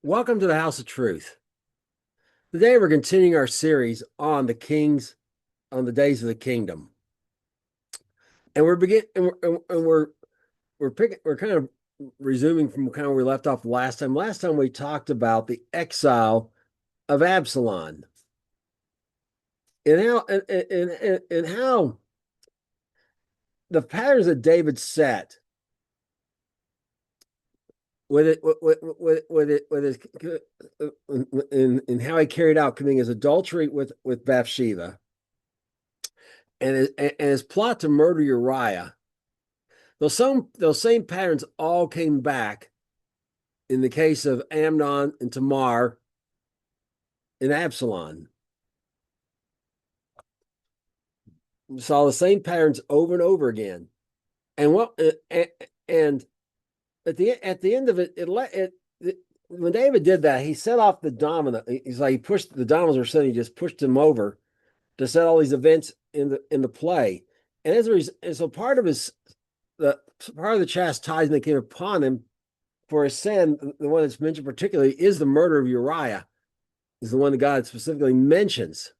Welcome to the House of Truth. Today we're continuing our series on the kings, on the days of the kingdom, and we're kind of resuming from kind of where we left off last time. Last time we talked about the exile of Absalom and how the patterns that David set with it with his in how he carried out committing his adultery with Bathsheba and his plot to murder Uriah. Those same patterns all came back in the case of Amnon and Tamar and Absalom. We saw the same patterns over and over again. And what and at the end of it when David did that, he set off the domino. He's like he pushed the dominoes were set. He just pushed them over to set all these events in the play. And as a result, and so part of the chastisement that came upon him for his sin, the one that's mentioned particularly, is the murder of Uriah, is the one that God specifically mentions,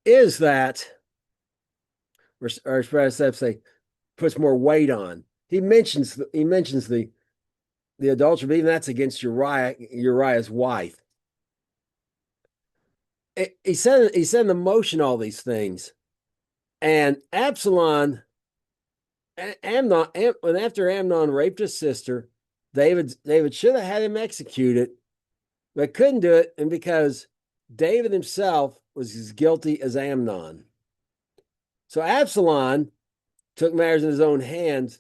is that, or say, puts more weight on. He mentions the adultery, but even that's against Uriah's wife. He set in motion all these things, and Absalom, Amnon, and after Amnon raped his sister, David should have had him executed, but couldn't do it, and because David himself was as guilty as Amnon. So Absalom took matters in his own hands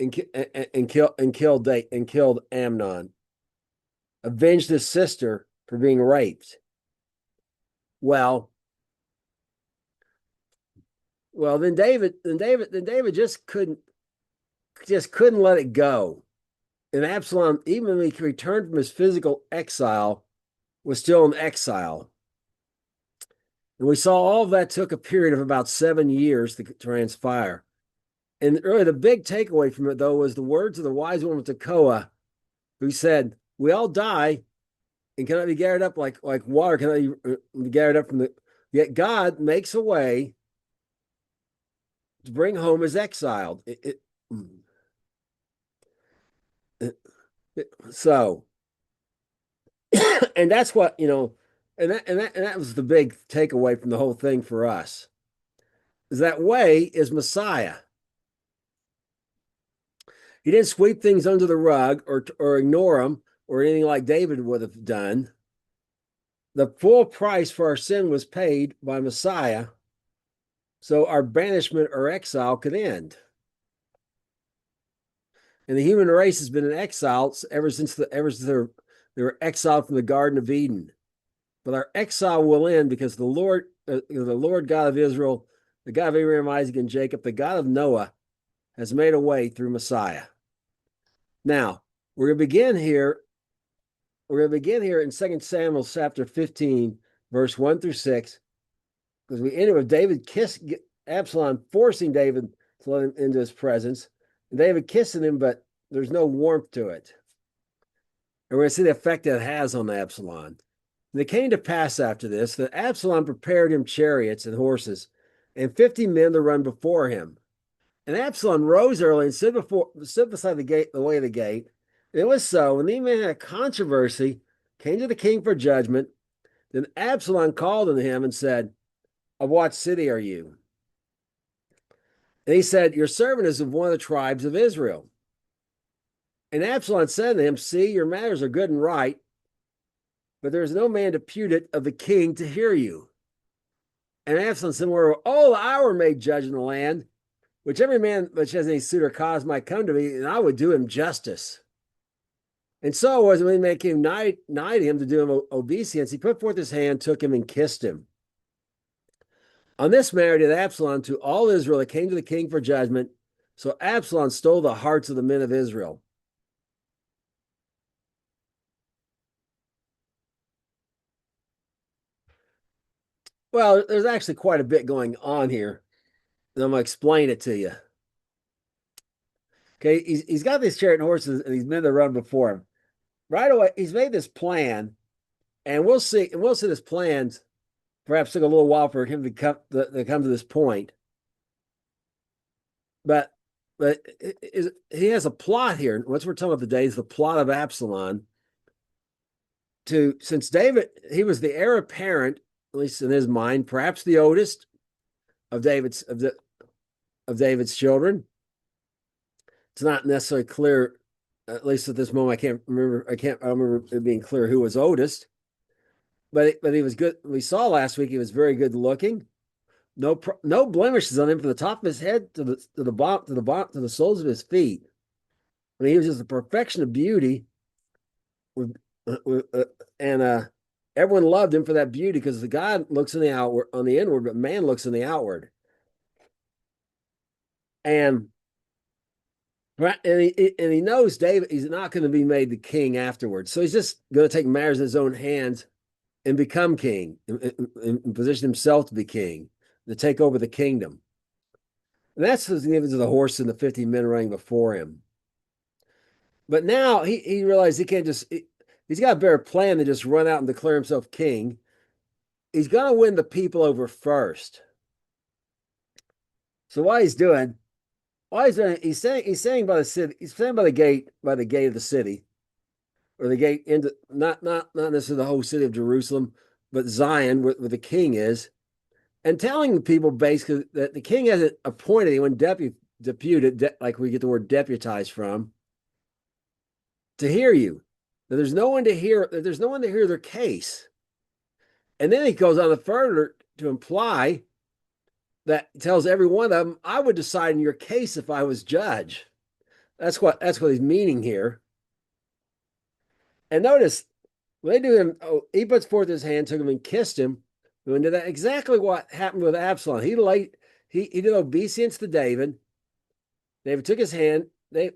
and killed Amnon, avenged his sister for being raped. Well, then David just couldn't let it go. And Absalom, even when he returned from his physical exile, was still in exile. And we saw all of that took a period of about 7 years to transpire. And really the big takeaway from it, though, was the words of the wise woman of Tekoa, who said, "We all die and cannot be gathered up like water, cannot be gathered up from the, yet God makes a way to bring home his exiled." So, and that's what, and that was the big takeaway from the whole thing for us, is that way is Messiah. He didn't sweep things under the rug or ignore them or anything like David would have done. The full price for our sin was paid by Messiah, so our banishment or exile could end. And the human race has been in exile ever since they were exiled from the Garden of Eden. But our exile will end because the Lord God of Israel, the God of Abraham, Isaac, and Jacob, the God of Noah, has made a way through Messiah. Now, we're going to begin here. We're going to begin here in 2 Samuel chapter 15, verse 1 through 6, because we ended with Absalom forcing David to let him into his presence. And David kissing him, but there's no warmth to it. And we're going to see the effect that it has on Absalom. And it came to pass after this that Absalom prepared him chariots and horses, and 50 men to run before him. And Absalom rose early and stood beside the way of the gate. And it was so, when the man had a controversy, came to the king for judgment. Then Absalom called unto him and said, "Of what city are you?" And he said, "Your servant is of one of the tribes of Israel." And Absalom said to him, "See, your matters are good and right, but there is no man deputed of the king to hear you." And Absalom said, "Oh, the hour may judge in the land, which every man which has any suit or cause might come to me, and I would do him justice." And so it was when the man came nigh to him to do him obeisance, he put forth his hand, took him, and kissed him. On this matter did Absalom to all Israel that came to the king for judgment. So Absalom stole the hearts of the men of Israel. Well, there's actually quite a bit going on here, and I'm going to explain it to you. Okay, he's got these chariot horses and these men that run before him. right away, he's made this plan, and we'll see this plans perhaps took a little while for him to come to this point. But he has a plot here. What we're talking about today is the plot of Absalom. Since David, he was the heir apparent, at least in his mind, perhaps the oldest of David's children. It's not necessarily clear, at least at this moment. I can't remember. I don't remember it being clear who was oldest. But he was good. We saw last week he was very good looking. No blemishes on him from the top of his head to the bottom to the soles of his feet. I mean, he was just a perfection of beauty. And everyone loved him for that beauty because the God looks in the outward on the inward, but man looks in the outward. And he knows David, he's not going to be made the king afterwards. So he's just going to take matters in his own hands and become king and position himself to be king, to take over the kingdom. And that's the significance of the horse and the 50 men running before him. But now he realized he can't he's got a better plan than just run out and declare himself king. He's going to win the people over first. So he's saying by the city, he's saying by the gate of the city, or the gate into not necessarily the whole city of Jerusalem, but Zion, where the king is, and telling the people basically that the king hasn't appointed anyone deputed, like we get the word deputized from, to hear you. That there's no one to hear. That there's no one to hear their case. And then he goes on to further to imply that tells every one of them, I would decide in your case if I was judge. That's what he's meaning here. And notice when they do him, he puts forth his hand, took him and kissed him. And did that exactly what happened with Absalom. He did obeisance to David. David took his hand, they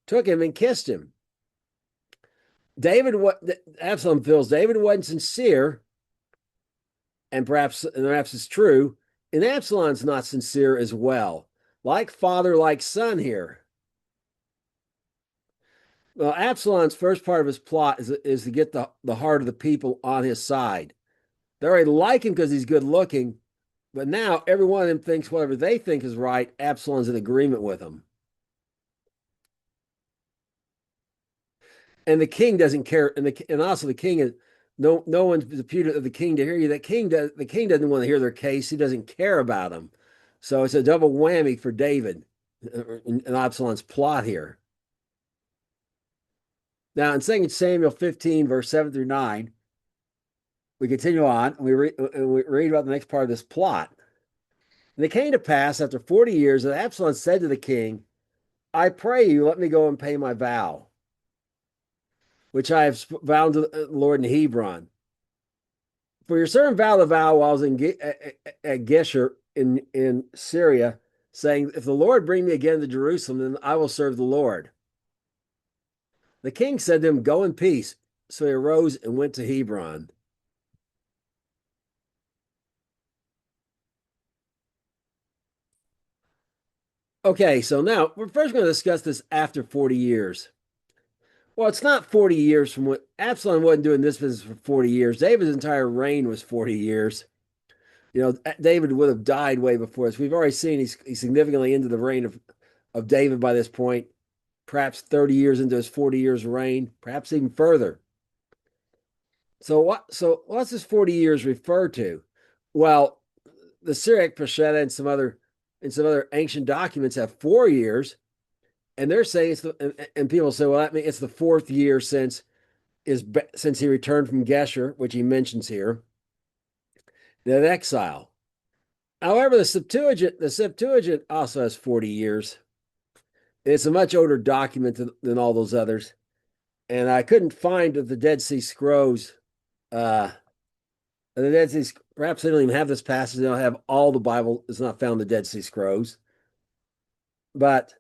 took him and kissed him. Absalom feels David wasn't sincere, and perhaps it's true. And Absalom's not sincere as well. Like father, like son here. Well, Absalom's first part of his plot is to get the heart of the people on his side. They already like him because he's good looking, but now every one of them thinks whatever they think is right, Absalom's in agreement with them. And the king doesn't care, and also the king is no one's deputed of the king to hear you. The king doesn't want to hear their case. He doesn't care about them. So it's a double whammy for David in Absalom's plot here. Now in 2 Samuel 15, verse 7 through 9, we continue on and we read about the next part of this plot. And it came to pass after 40 years that Absalom said to the king, I pray you, let me go and pay my vow, which I have vowed to the Lord in Hebron. For your servant vowed a vow while I was at Geshur in Syria, saying, if the Lord bring me again to Jerusalem, then I will serve the Lord. The king said to him, go in peace. So he arose and went to Hebron. Okay, so now we're first going to discuss this after 40 years. Well, it's not 40 years from what Absalom wasn't doing this business for 40 years. David's entire reign was 40 years. David would have died way before this. We've already seen he's significantly into the reign of David by this point, perhaps 30 years into his 40 years reign, perhaps even further. So what's this 40 years refer to? Well, the Syriac Peshitta and some other ancient documents have 4 years, and they're saying and people say, well, that means it's the 4th year since he returned from Geshur, which he mentions here, that exile. However, the Septuagint also has 40 years. It's a much older document than all those others, and I couldn't find the Dead Sea Scrolls. The Dead Sea, perhaps they don't even have this passage. They don't have all the Bible. It's not found in the Dead Sea Scrolls, but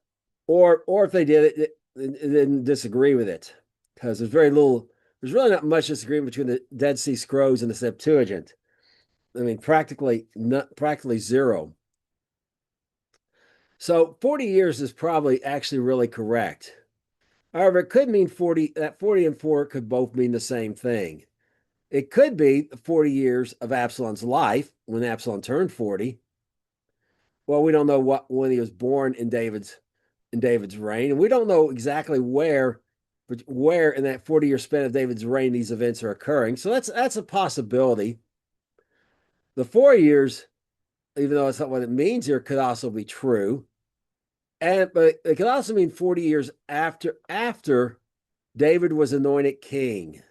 or if they did it, they didn't disagree with it, because there's really not much disagreement between the Dead Sea Scrolls and the Septuagint. I mean, practically zero. So 40 years is probably actually really correct. However, it could mean 40, that 40 and 4 could both mean the same thing. It could be 40 years of Absalom's life when Absalom turned 40. Well, we don't know what when he was born in David's reign, and we don't know exactly where in that 40-year span of David's reign these events are occurring. So that's a possibility. The 4 years, even though it's not what it means here, could also be true. But it could also mean 40 years after David was anointed king.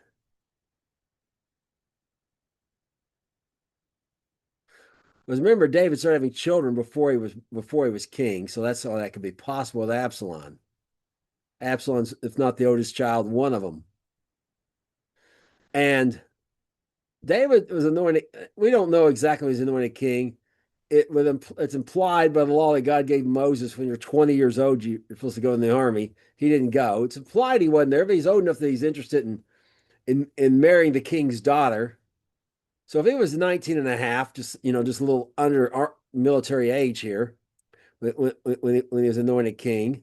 Because remember, David started having children before he was king, so that's all that could be possible with Absalom. Absalom's, if not the oldest child, one of them. And David was anointed. We don't know exactly when he's anointed king. It's implied by the law that God gave Moses when you're 20 years old, you're supposed to go in the army. He didn't go. It's implied he wasn't there, but he's old enough that he's interested in marrying the king's daughter. So if he was 19 and a half, just a little under our military age here, when he was anointed king.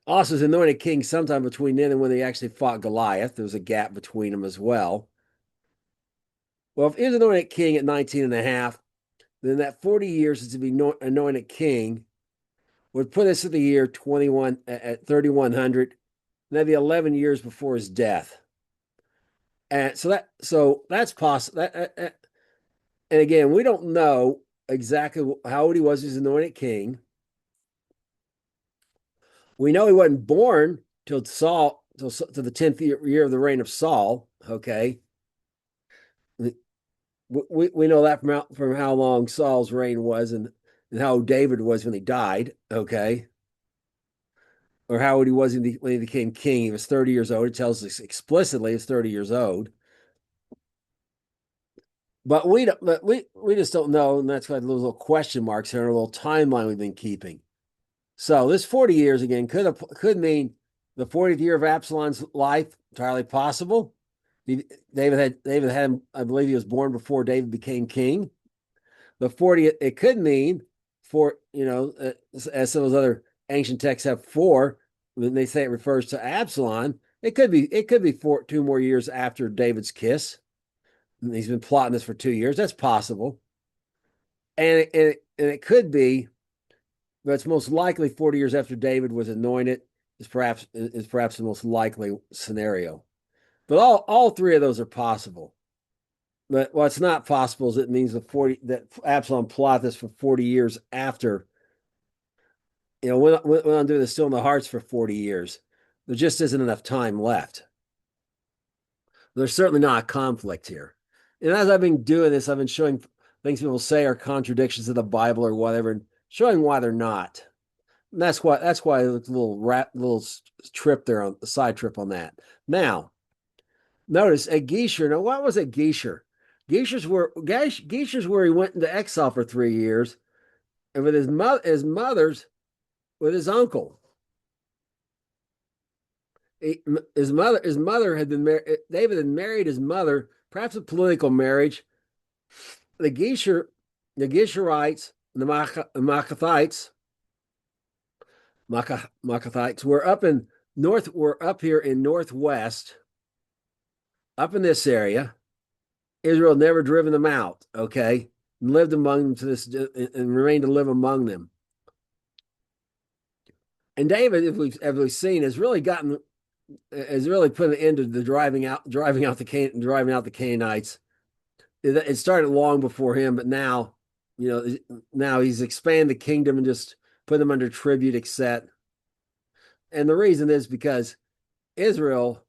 Also, was anointed king sometime between then and when he actually fought Goliath. There was a gap between them as well. Well, if he was anointed king at 19 and a half, then that 40 years to be anointed king would put us at the year 21 at 3100. And that'd be 11 years before his death. And so that's possible. And again, we don't know exactly how old he was as anointed king. We know he wasn't born till the 10th year of the reign of Saul. Okay, we know that from how long Saul's reign was and how David was when he died. Okay, or how old he was when he became king. He was 30 years old. It tells us explicitly he's 30 years old. But we just don't know, and that's why those little question marks here and a little timeline we've been keeping. So this 40 years again could mean the 40th year of Absalom's life, entirely possible. David had him, I believe he was born before David became king. The 40th, it could mean as some of those other ancient texts have four, when they say it refers to Absalom, it could be 2 more years after David's kiss. And he's been plotting this for 2 years. That's possible. And it could be, but it's most likely 40 years after David was anointed is perhaps the most likely scenario. But all three of those are possible. But what's not possible is it means that Absalom plot this for 40 years after. Went on doing this still in the hearts for 40 years. There just isn't enough time left. There's certainly not a conflict here. And as I've been doing this, I've been showing things people say are contradictions of the Bible or whatever, and showing why they're not. And that's why it's a little trip there on the side trip on that. Now, notice at Geshur. Now, what was at Geshur? Gesher's where he went into exile for 3 years, and with his mother's with his uncle. His mother had been married. David had married his mother, perhaps a political marriage. The Geshurites, the Maacathites were up here in northwest, up in this area. Israel had never driven them out, okay, and lived among them to this, and remained to live among them. And David, as we've seen, has really put an end to the driving out the Canaanites. It started long before him, but now he's expanded the kingdom and just put them under tribute, etc. And the reason is because Israel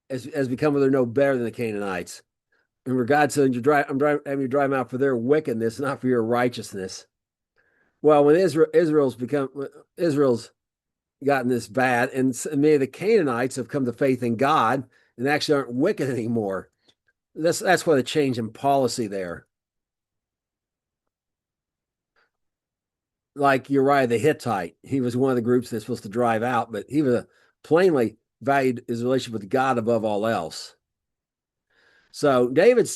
has become whether no better than the Canaanites. And God said, I'm having you drive them out for their wickedness, not for your righteousness. Well, when Israel's gotten this bad, and many of the Canaanites have come to faith in God and actually aren't wicked anymore. That's why the change in policy there. Like Uriah the Hittite, he was one of the groups that's supposed to drive out, but he was plainly valued his relationship with God above all else. So I'm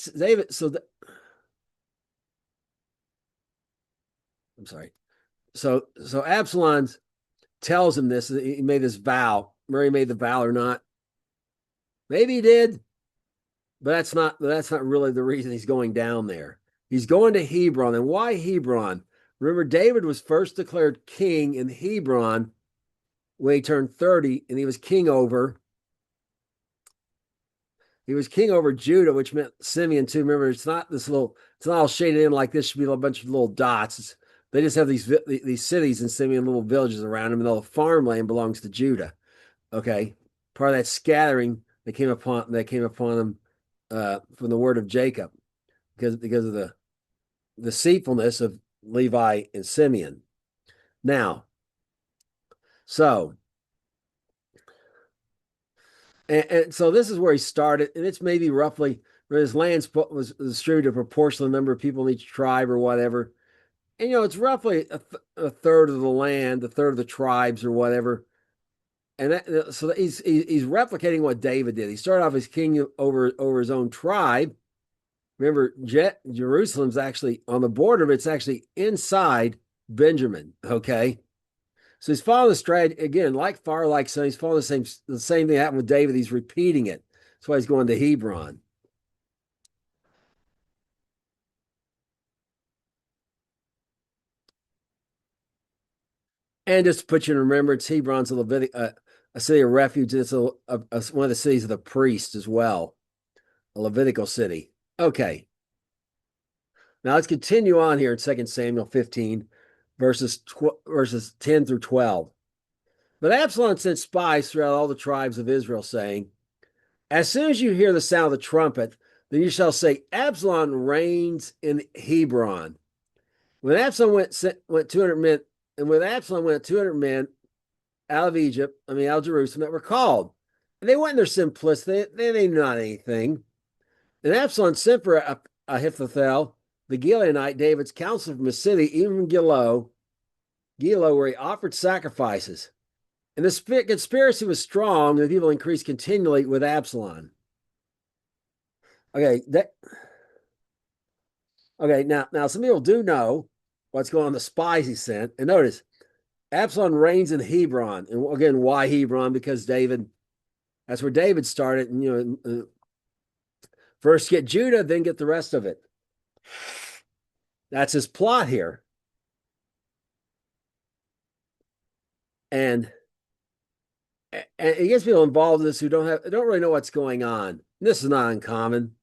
sorry. So Absalom's tells him this. He made this vow. Mary made the vow or not. Maybe he did, but that's not really the reason he's going down there. He's going to Hebron. And why Hebron? Remember, David was first declared king in Hebron when he turned 30, and he was king over Judah, which meant Simeon too. Remember, it's not all shaded in like this. Should be a bunch of little dots. They just have these cities and Simeon, little villages around them, and all the farmland belongs to Judah. Okay, part of that scattering that came upon them from the word of Jacob, because of the deceitfulness of Levi and Simeon. Now, so so this is where he started, and it's maybe roughly where his land was distributed a proportional number of people in each tribe or whatever. And it's roughly a third of the land, a third of the tribes or whatever. And so he's replicating what David did. He started off as king over his own tribe. Remember, Jerusalem's actually on the border, but it's actually inside Benjamin. Okay, so he's following the strategy again, like son. He's following the same thing happened with David. He's repeating it. That's why he's going to Hebron. And just to put you in remembrance, Hebron's a city of refuge. It's one of the cities of the priests as well, a Levitical city. Okay. Now let's continue on here in 2 Samuel 15, verses 10 through 12. But Absalom sent spies throughout all the tribes of Israel, saying, as soon as you hear the sound of the trumpet, then you shall say, Absalom reigns in Hebron. When Absalom went 200 men, and with Absalom went 200 men out of Jerusalem that were called. And they went in their simplicity. They knew not anything. And Absalom sent for Ahithophel, the Gileonite, David's counselor from the city, even from Gilo, where he offered sacrifices. And the conspiracy was strong, and the people increased continually with Absalom. Okay, now some people do know what's going on, the spies he sent. And notice, Absalom reigns in Hebron. And again, why Hebron? Because that's where David started. And, first get Judah, then get the rest of it. That's his plot here. And it gets people involved in this who don't really know what's going on. And this is not uncommon.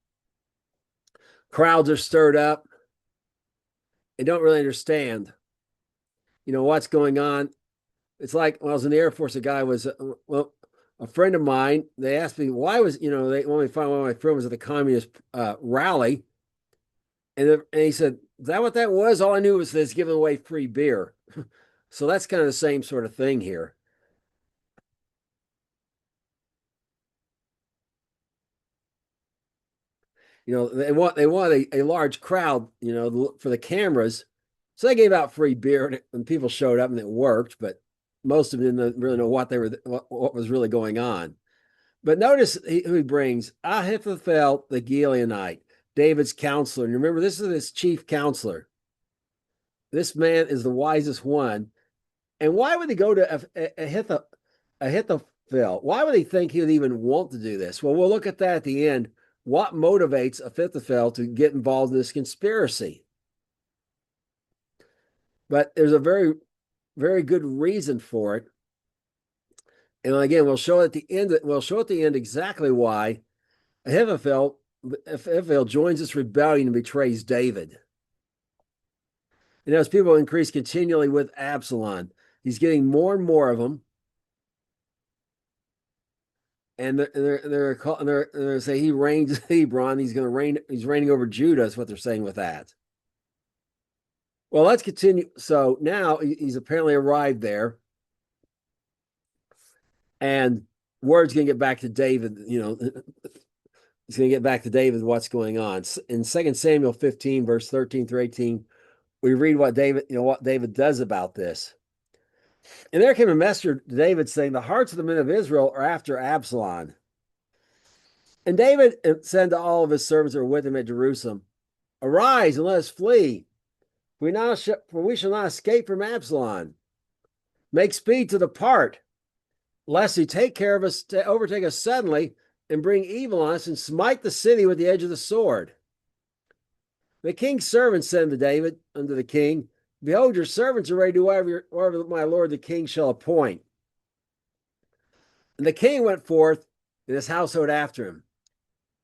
Crowds are stirred up. They don't really understand, what's going on. It's like when I was in the Air Force, a guy was, a friend of mine. They asked me why they want me to find one of my friends was at the communist rally, and he said, "Is that what that was?" All I knew was that it's giving away free beer. So that's kind of the same sort of thing here. They want a large crowd, for the cameras. So they gave out free beer, and people showed up, and it worked. But most of them didn't really know what was really going on. But notice who he brings: Ahithophel the Gileonite, David's counselor. And remember, this is his chief counselor. This man is the wisest one. And why would he go to Ahithophel? Why would he think he would even want to do this? Well, we'll look at that at the end. What motivates Ahithophel to get involved in this conspiracy? But there's a very, very good reason for it. And again, we'll show at the end exactly why Ahithophel joins this rebellion and betrays David. And as people increase continually with Absalom, he's getting more of them. And they're saying he reigns in Hebron. He's reigning over Judah, is what they're saying with that. Well, let's continue. So now he's apparently arrived there. And word's going to get back to David, he's going to get back to David what's going on. In 2 Samuel 15, verse 13 through 18, we read what David does about this. And there came a messenger to David saying, the hearts of the men of Israel are after Absalom. And David said to all of his servants who were with him at Jerusalem, arise and let us flee, for we shall not escape from Absalom. Make speed to depart, lest he take care of us to overtake us suddenly and bring evil on us and smite the city with the edge of the sword. The king's servants said unto David, unto the king, Behold, your servants are ready to do whatever my lord the king shall appoint. And the king went forth, and his household after him.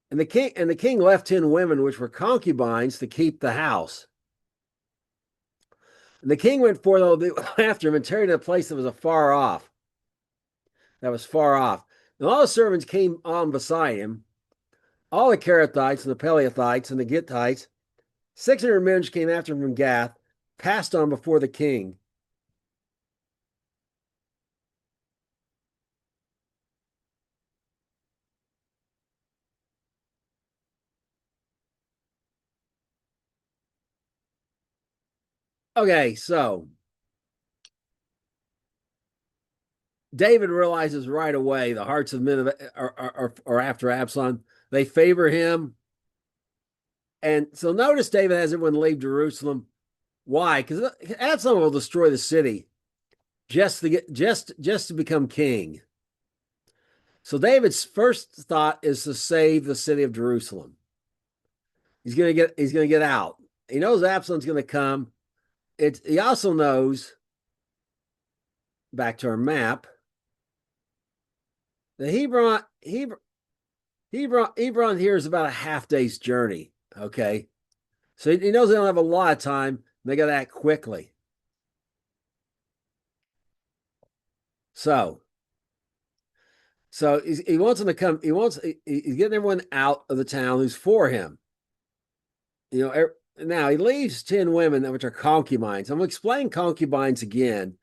And the king left 10 women which were concubines to keep the house. And the king went forth after him and tarried in a place that was far off. And all the servants came on beside him, all the Kerethites and the Pelethites and the Gittites. 600 men came after him from Gath, passed on before the king. Okay, so David realizes right away the hearts of men are after Absalom. They favor him. And so notice David has everyone leave Jerusalem. Why? Because Absalom will destroy the city just to become king. So David's first thought is to save the city of Jerusalem. He's gonna get out. He knows Absalom's gonna come. He also knows, back to our map, the Hebron here is about a half day's journey. Okay. So he knows they don't have a lot of time. They got to act quickly. So he wants them to come. He's getting everyone out of the town who's for him. Now he leaves 10 women, which are concubines. I'm going to explain concubines again.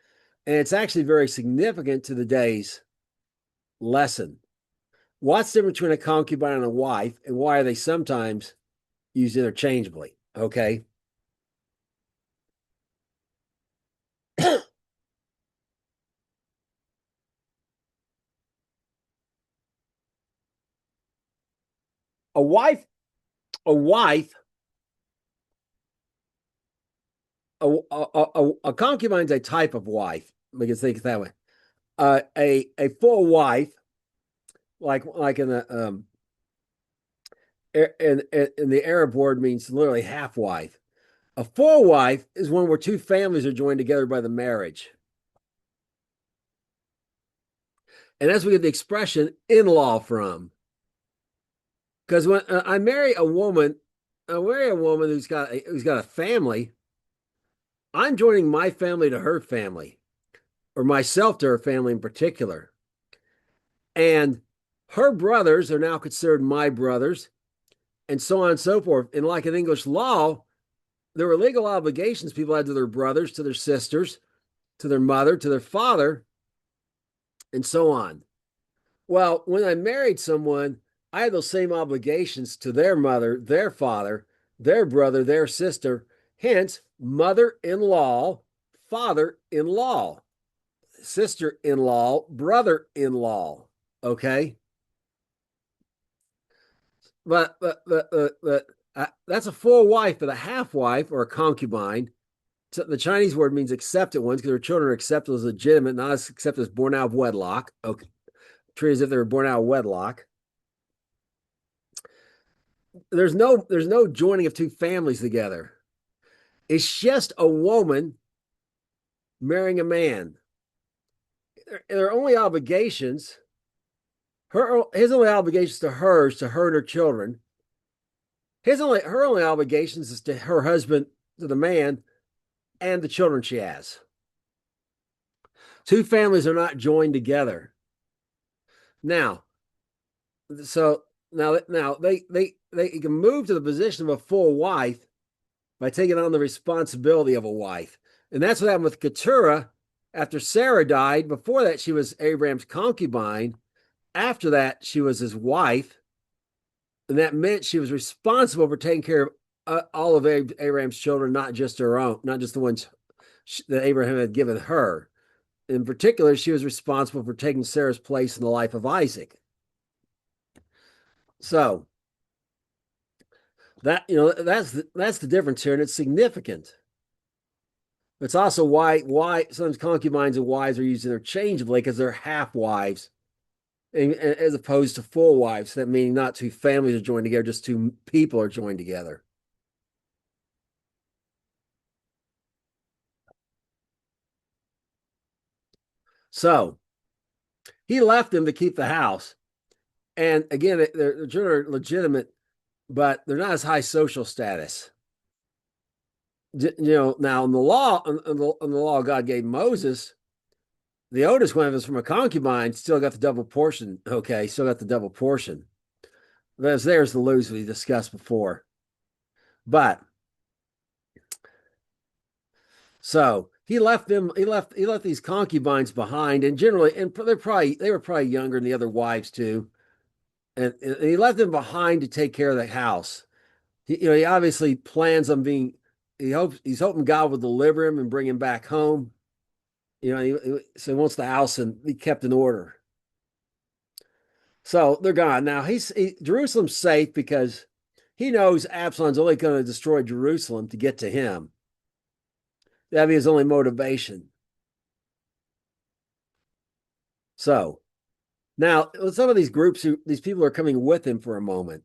And it's actually very significant to the day's lesson. What's the difference between a concubine and a wife, and why are they sometimes used interchangeably? Okay. a wife, a wife, a concubine is a type of wife. We can think that way. A full wife, like in the in the Arab word, means literally half wife. A full wife is one where two families are joined together by the marriage. And that's where we get the expression in-law from. Because when I marry a woman who's got a family, I'm joining my family to her family, or myself to her family in particular. And her brothers are now considered my brothers, and so on and so forth. And like in English law, there were legal obligations people had to their brothers, to their sisters, to their mother, to their father, and so on. Well, when I married someone, I had those same obligations to their mother, their father, their brother, their sister. Hence, mother-in-law, father-in-law, sister-in-law, brother-in-law. Okay, but that's a full wife, but a half wife or a concubine. So the Chinese word means accepted ones because their children are accepted as legitimate, not as accepted as born out of wedlock. Okay, treated as if they were born out of wedlock. There's no joining of two families together. It's just a woman marrying a man. Their only obligations, his only obligations to her and her children. Her only obligations is to her husband, to the man, and the children she has. Two families are not joined together. Now, now they can move to the position of a full wife by taking on the responsibility of a wife. And that's what happened with Keturah after Sarah died. Before that, she was Abraham's concubine. After that, she was his wife. And that meant she was responsible for taking care of all of Abraham's children, not just her own, not just the ones that Abraham had given her. In particular, she was responsible for taking Sarah's place in the life of Isaac. So that's the difference here, and it's significant. It's also why sometimes concubines and wives are used interchangeably because they're half wives, as opposed to full wives. That meaning not two families are joined together, just two people are joined together. So he left them to keep the house. And again, they're legitimate, but they're not as high social status. Now in the law, in the law God gave Moses, the oldest one was from a concubine, still got the double portion. Okay, still got the double portion. There's the lose we discussed before. But so he left them. He left these concubines behind, and generally, and they were probably younger than the other wives too. And he left them behind to take care of the house. He obviously plans on being. He's hoping God will deliver him and bring him back home. So he wants the house and be kept in order. So they're gone now. Jerusalem's safe because he knows Absalom's only going to destroy Jerusalem to get to him. That'd be his only motivation. So now some of these groups, these people are coming with him for a moment.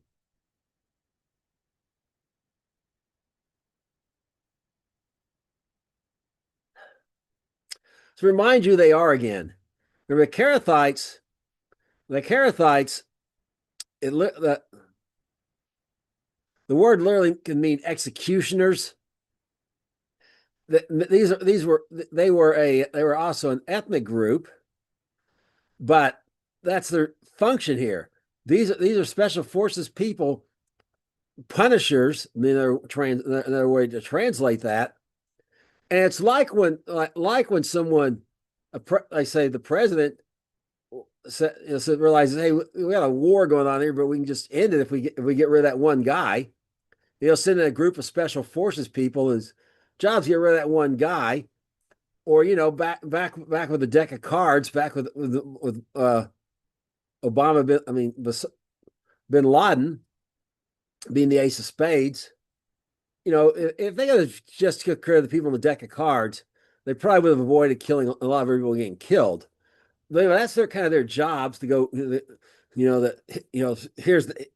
To remind you, they are again. Remember, the Kerethites. The word literally can mean executioners. They were also an ethnic group, but that's their function here. These are special forces people, punishers. I mean, another way to translate that. And it's like when someone, I say the president, realizes, hey, we got a war going on here, but we can just end it if we get rid of that one guy. He'll send in a group of special forces people. His job's get rid of that one guy, or back with a deck of cards, back with Obama. Bin Laden being the ace of spades. If they had just took care of the people on the deck of cards, they probably would have avoided killing a lot of people getting killed. But that's their jobs to go.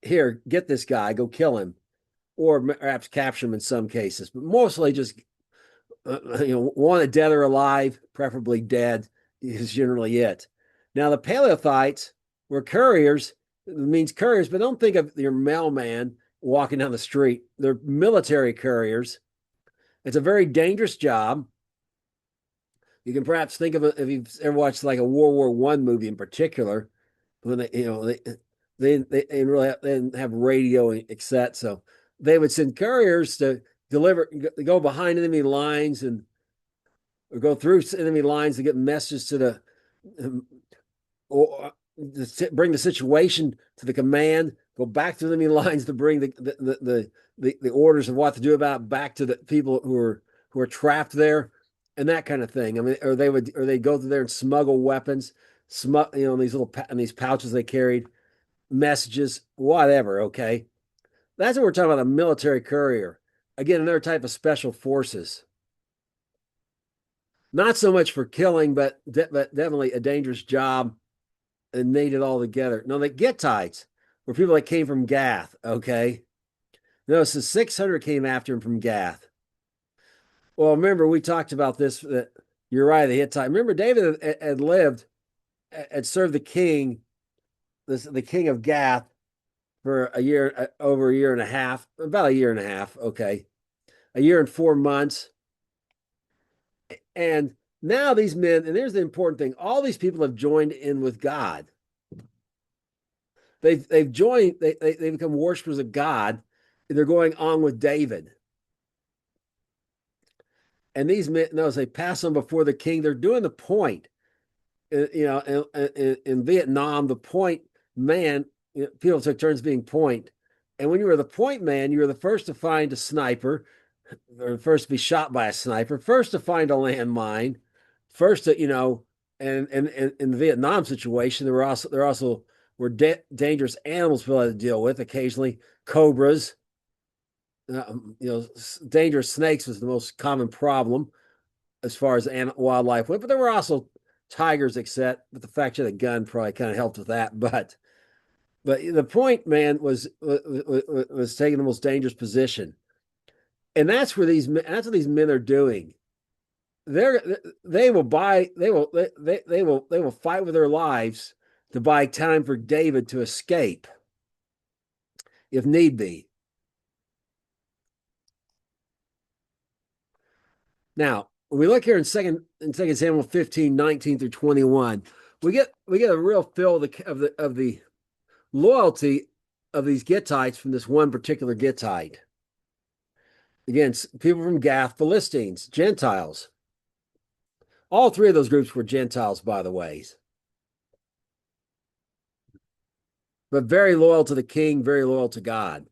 Here, get this guy, go kill him, or perhaps capture him in some cases, but mostly just wanted dead or alive, preferably dead, is generally it. Now the Paleothites were couriers. It means couriers, but don't think of your mailman walking down the street. They're military couriers. It's a very dangerous job. You can perhaps think of it if you've ever watched like a World War I movie in particular, when they didn't have radio and set, so they would send couriers to go behind enemy lines or go through enemy lines to get messages to bring the situation to the command, go back to enemy lines to bring the orders of what to do about back to the people who are trapped there, and that kind of thing. I mean, or they'd go through there and smuggle weapons, these pouches they carried, messages, whatever. Okay, that's what we're talking about, a military courier. Again, another type of special forces. Not so much for killing, but definitely a dangerous job, and made it all together. Now, the Gittites were people that came from Gath, okay? Notice the 600 came after him from Gath. Well, remember, we talked about this, that Uriah the Hittite. Remember, David had served the king, the king of Gath, for over a year and a half, about a year and a half, okay? A year and 4 months. And now these men, and there's the important thing, all these people have joined in with God. They've joined, they become worshipers of God, and they're going on with David. And these men, notice they pass on before the king. They're doing the point. In Vietnam, the point man, people took turns being point. And when you were the point man, you were the first to find a sniper, or first to be shot by a sniper, first to find a landmine, first to, and in the Vietnam situation, there also were dangerous animals people had to deal with, occasionally cobras. Dangerous snakes was the most common problem. as far as wildlife went, but there were also tigers, except but the fact of the gun probably kind of helped with that. But the point, man, was taking the most dangerous position, and that's what these men are doing. They're they will buy they will fight with their lives to buy time for David to escape if need be. Now, when we look here in Second Samuel 15, 19 through 21, we get a real feel of the loyalty of these Gittites from this one particular Gittite. Again, people from Gath, Philistines, Gentiles. All three of those groups were Gentiles, by the way, but very loyal to the king, very loyal to God.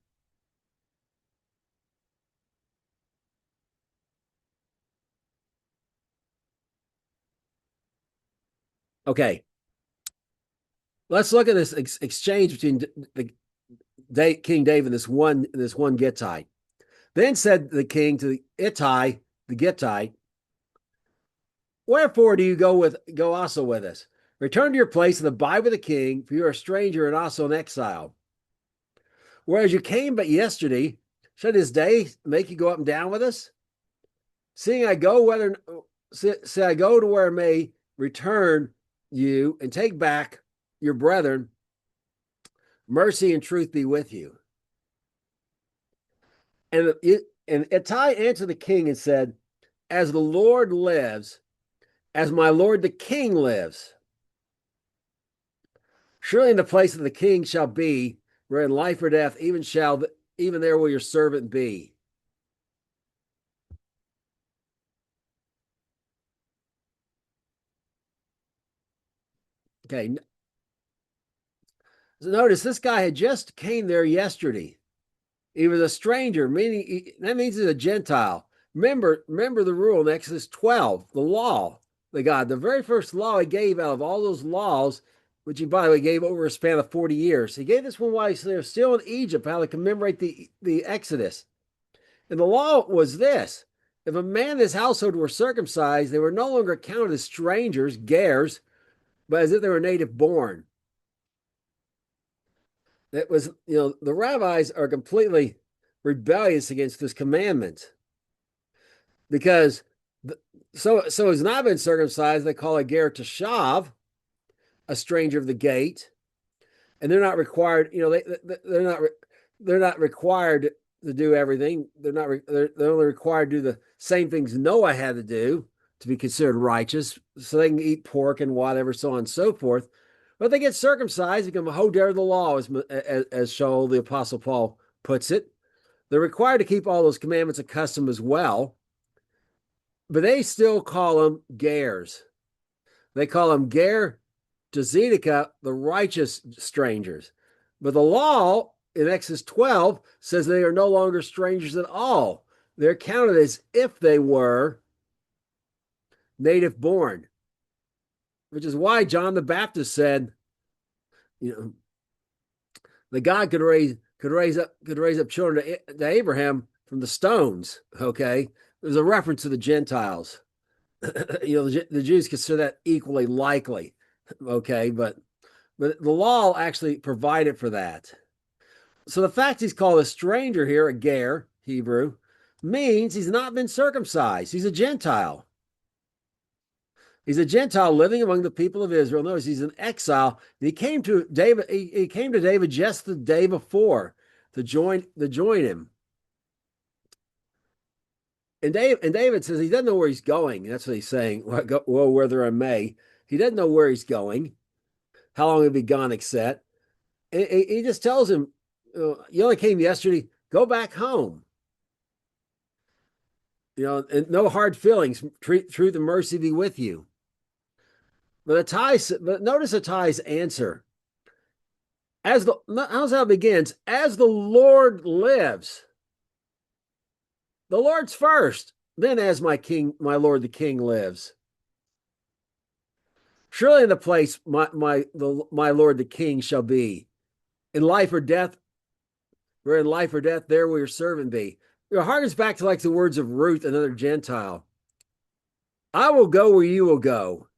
Okay, let's look at this exchange between King David and this one Gittite. Then said the king to Ittai the Gittite, "Wherefore do you go also with us? Return to your place and abide with the king, for you are a stranger and also an exile. Whereas you came but yesterday, should this day make you go up and down with us? Seeing I go to where I may return you and take back your brethren, mercy and truth be with you." And Ittai answered the king and said, "As the Lord lives, as my lord the king lives, surely in the place of the king shall be, where in life or death, even there will your servant be." Okay, so notice this guy had just came there yesterday. He was a stranger, meaning that means he's a Gentile. Remember the rule in Exodus 12, the law, the very first law he gave out of all those laws, which he, by the way, gave over a span of 40 years. He gave this one while they were still in Egypt, how to commemorate the Exodus. And the law was this: if a man in his household were circumcised, they were no longer counted as strangers, gers, but as if they were native born. That was, the rabbis are completely rebellious against this commandment because so has not been circumcised. They call a ger tashav, a stranger of the gate, and they're not required. They're not required to do everything. They're only required to do the same things Noah had to do to be considered righteous, so they can eat pork and whatever, so on and so forth. But they get circumcised, become a hoder of the law, as Shaul the Apostle Paul puts it. They're required to keep all those commandments of custom as well, but they still call them gers. They call them ger Jezidika, the righteous strangers. But the law in Exodus 12 says they are no longer strangers at all. They're counted as if they were native born, which is why John the Baptist said, that God could raise up children to Abraham from the stones. Okay, there's a reference to the Gentiles. The Jews consider that equally likely. Okay, but the law actually provided for that. So the fact he's called a stranger here, a ger, Hebrew, means he's not been circumcised. He's a Gentile. He's a Gentile living among the people of Israel. Notice he's an exile. He came to David. He came to David just the day before to join him. And David says he doesn't know where he's going. That's what he's saying. Well, whether I may, he doesn't know where he's going, how long he'll be gone, except. And he just tells him, "You only came yesterday. Go back home. And no hard feelings. Truth and mercy be with you." But notice Ittai's answer. How's how it begins? As the Lord lives. The Lord's first. Then as my Lord the King lives. Surely in the place my Lord the King shall be. In life or death, where in life or death, there will your servant be. It harkens back to like the words of Ruth, another Gentile. I will go where you will go.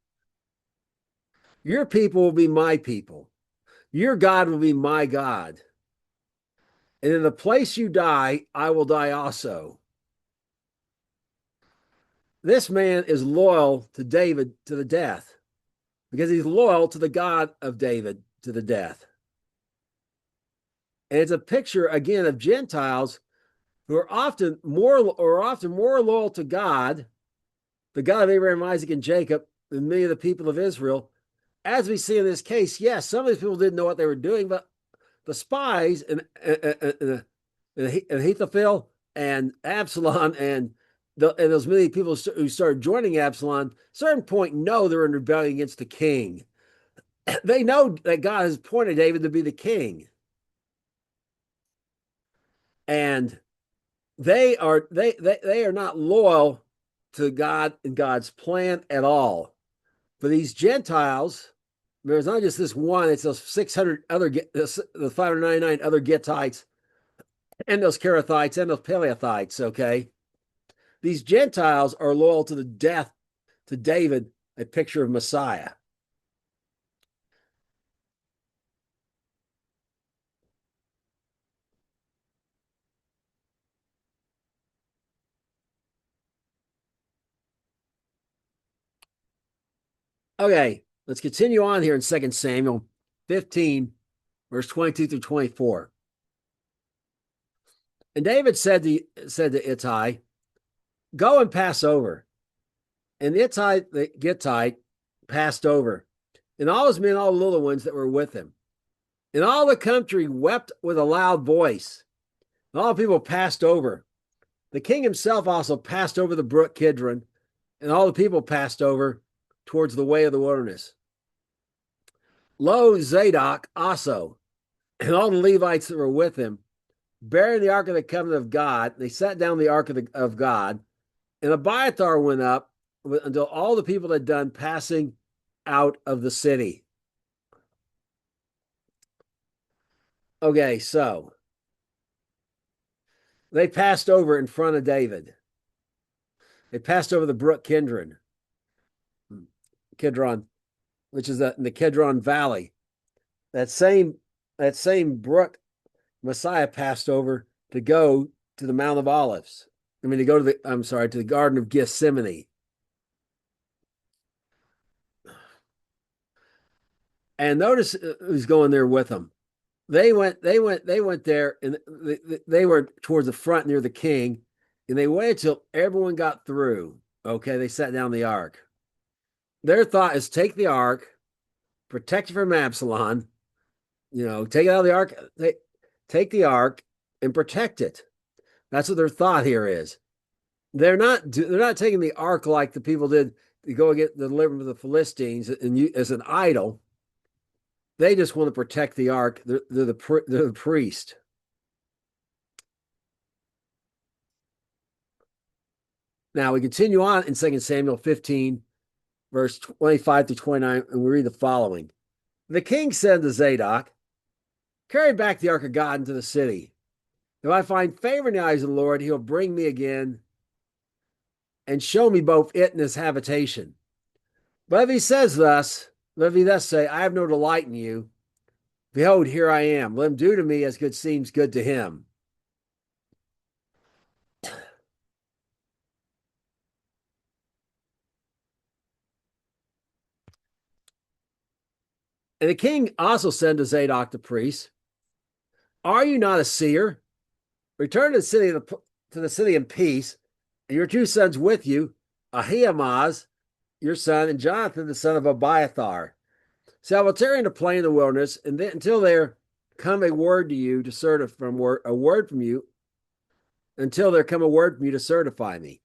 Your people will be my people. Your God will be my God. And in the place you die, I will die also. This man is loyal to David to the death because he's loyal to the God of David to the death. And it's a picture again of Gentiles who are often more loyal to God, the God of Abraham, Isaac, and Jacob, than many of the people of Israel. As we see in this case, yes, some of these people didn't know what they were doing, but the spies and Ahithophel and Absalom and those many people who started joining Absalom, at a certain point know they're in rebellion against the king. They know that God has appointed David to be the king. And they are not loyal to God and God's plan at all. For these Gentiles, there's not just this one, it's those 600 other, the 599 other Gittites and those Kerethites and those Peleathites, okay? These Gentiles are loyal to the death to David, a picture of Messiah. Okay, let's continue on here in 2 Samuel 15, verse 22 through 24. And David said to Ittai, go and pass over. And Ittai the Gittite passed over, and all his men, all the little ones that were with him. And all the country wept with a loud voice. And all the people passed over. The king himself also passed over the brook Kidron, and all the people passed over towards the way of the wilderness. Lo, Zadok also, and all the Levites that were with him, bearing the ark of the covenant of God, they sat down the ark of God, and Abiathar went up until all the people had done passing out of the city. Okay, so they passed over in front of David. They passed over the brook Kidron, which is in the Kidron Valley. That same brook Messiah passed over to go to the Mount of Olives. To go to the Garden of Gethsemane. And notice who's going there with them. They went there, and they were towards the front near the king, and they waited till everyone got through. Okay, they sat down the ark. Their thought is take the ark, protect it from Absalom, take it out of the ark, take the ark and protect it. That's what their thought here is. They're not taking the ark like the people did to go get delivered to the Philistines and as an idol. They just want to protect the ark. They're the priest. Now we continue on in 2 Samuel 15, verse 25 to 29, and we read the following. The king said to Zadok, carry back the ark of God into the city. If I find favor in the eyes of the Lord, he'll bring me again and show me both it and his habitation. But if he thus say, I have no delight in you, behold, here I am. Let him do to me as good seems good to him. And the king also said to Zadok the priest, are you not a seer? Return to the city in peace, and your two sons with you, Ahimaaz, your son, and Jonathan, the son of Abiathar. So I will tarry in the plain of the wilderness, and then until there come a word to you to certify a word from you, until there come a word from you to certify me.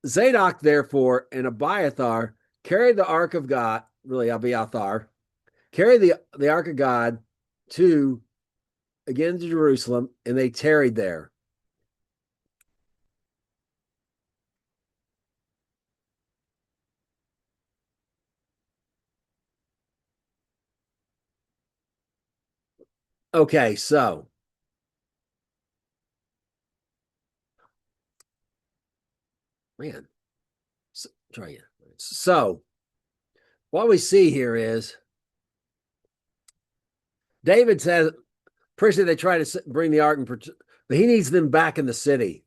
Zadok, therefore, and Abiathar carried the ark of God, really Abiathar, carried the ark of God again to Jerusalem, and they tarried there. Okay, so man, try it. So what we see here is David says, first they try to bring the ark, but he needs them back in the city.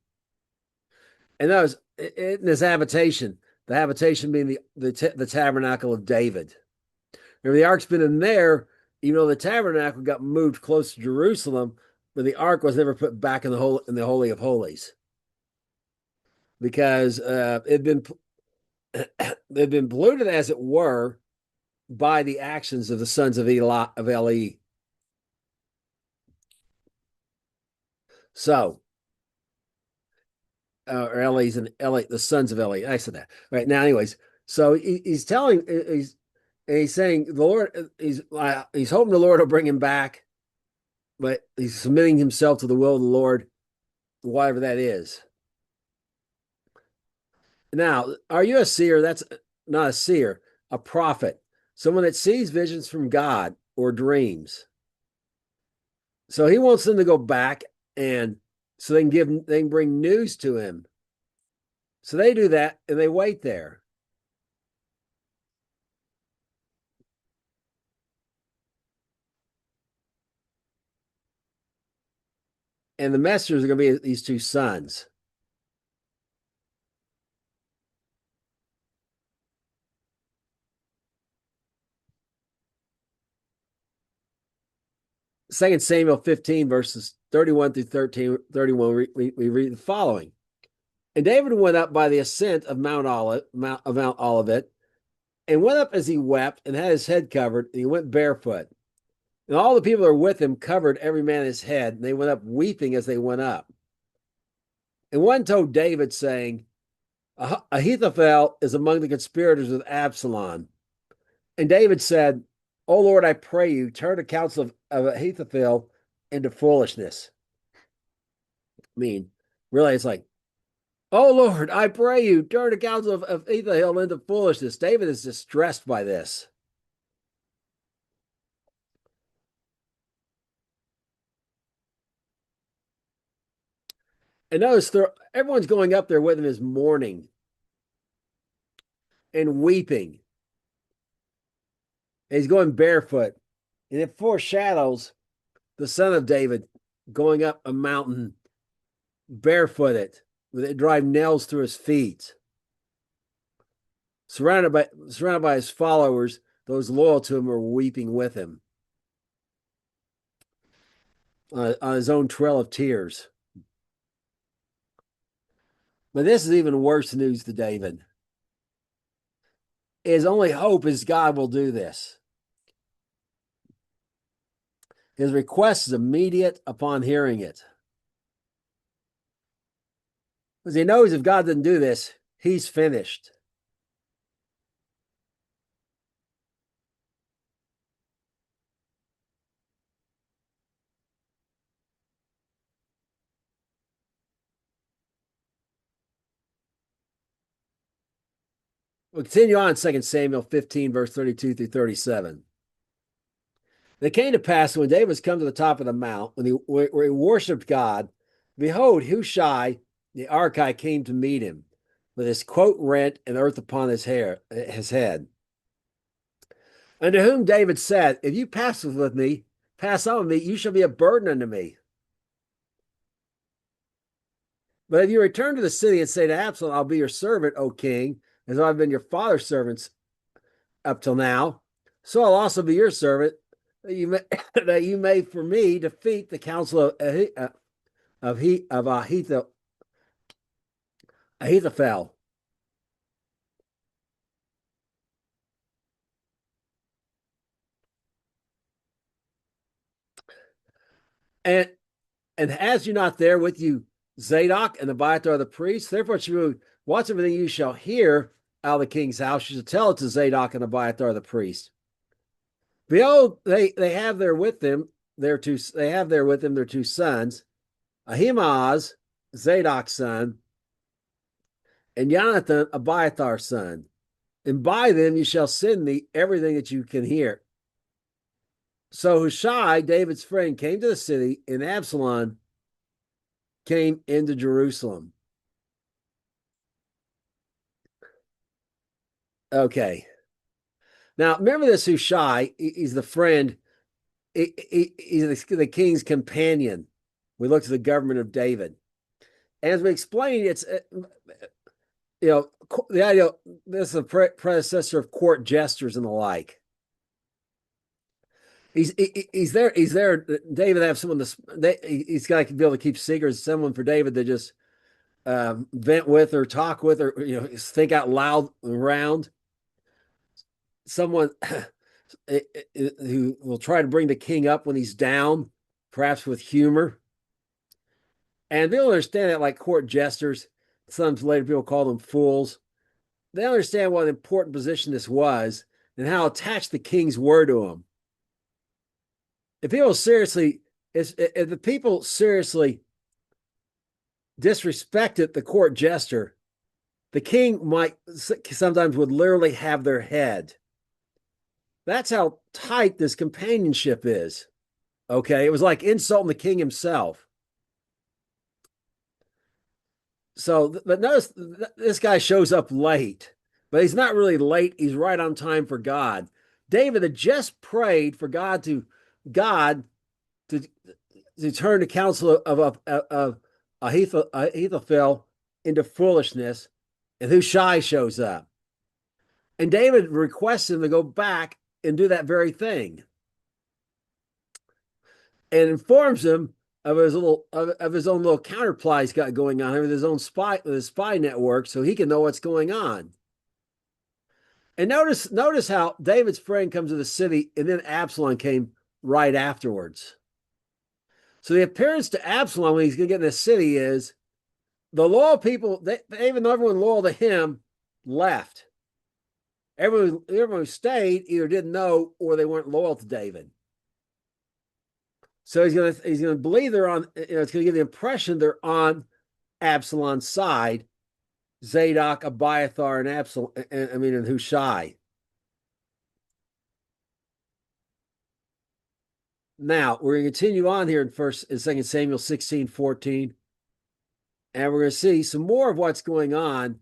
And that was in his habitation, the habitation being the tabernacle of David. Remember, the ark's been in there, even though the tabernacle got moved close to Jerusalem, but the ark was never put back in the Holy of Holies because it'd been polluted, as it were, by the actions of the sons of Eli. So, or Eli's and Eli, the sons of Eli. I said that right now. Anyways, so he's saying the Lord, he's hoping the Lord will bring him back, but he's submitting himself to the will of the Lord, whatever that is. Now, are you a seer? That's not a seer, a prophet, someone that sees visions from God or dreams. So he wants them to go back, and so they can bring news to him. So they do that, and they wait there. And the messengers are going to be these two sons. Second Samuel 15, verses 31 through 31, we read the following. And David went up by the ascent of Mount Olivet, and went up as he wept, and had his head covered, and he went barefoot. And all the people that were with him covered every man his head, and they went up weeping as they went up. And one told David, saying, Ahithophel is among the conspirators with Absalom. And David said, O Lord, I pray you, turn the counsel of Ahithophel into foolishness. I mean, really, it's like, oh Lord, I pray you, turn the counsel of Ahithophel into foolishness. David is distressed by this. And notice everyone's going up there with him is mourning and weeping. And he's going barefoot. And it foreshadows the son of David going up a mountain barefooted, with it drive nails through his feet. Surrounded by his followers, those loyal to him are weeping with him on his own trail of tears. But this is even worse news to David. His only hope is God will do this. His request is immediate upon hearing it. Because he knows if God doesn't do this, he's finished. We'll continue on 2 Samuel 15, verse 32 through 37. It came to pass when David was come to the top of the mount, where he worshipped God, behold, Hushai the Archite came to meet him, with his coat rent and earth upon his head. Unto whom David said, If you pass on with me, you shall be a burden unto me. But if you return to the city and say to Absalom, I'll be your servant, O king, as I've been your father's servants up till now, so I'll also be your servant, that you may for me defeat the counsel of Ahithophel. And has you not there with you Zadok and Abiathar the priest? Therefore, what's everything you shall hear out of the king's house, you shall tell it to Zadok and Abiathar the priest. Behold, they have there with them their two sons, Ahimaaz, Zadok's son, and Jonathan, Abiathar's son. And by them you shall send me everything that you can hear. So Hushai, David's friend, came to the city, and Absalom came into Jerusalem. Okay. Now, remember this Hushai. He's the friend. He's the king's companion. We looked at the government of David. As we explained, it's the idea. This is a predecessor of court jesters and the like. He's there. He's there. David have someone he's got to be able to keep secrets. Someone for David to just vent with or talk with or think out loud around. Someone who will try to bring the king up when he's down, perhaps with humor. And they'll understand that, like court jesters, some later people call them fools. They understand what an important position this was and how attached the kings were to him. If the people seriously disrespected the court jester, the king might sometimes would literally have their head. That's how tight this companionship is. Okay, it was like insulting the king himself. So, but notice this guy shows up late, but he's not really late. He's right on time for God. David had just prayed for God to turn the counsel of Ahithophel into foolishness, and Hushai shows up. And David requests him to go back and do that very thing, and informs him of his own little counterplot he's got going on with his own spy network, so he can know what's going on. And notice how David's friend comes to the city, and then Absalom came right afterwards. So the appearance to Absalom when he's going to get in the city is the loyal people, even though everyone loyal to him, left. Everyone who stayed either didn't know or they weren't loyal to David. So he's gonna believe they're on. It's gonna give the impression they're on Absalom's side. Zadok, Abiathar, and and Hushai. Now we're gonna continue on here in 2 Samuel 16:14, and we're gonna see some more of what's going on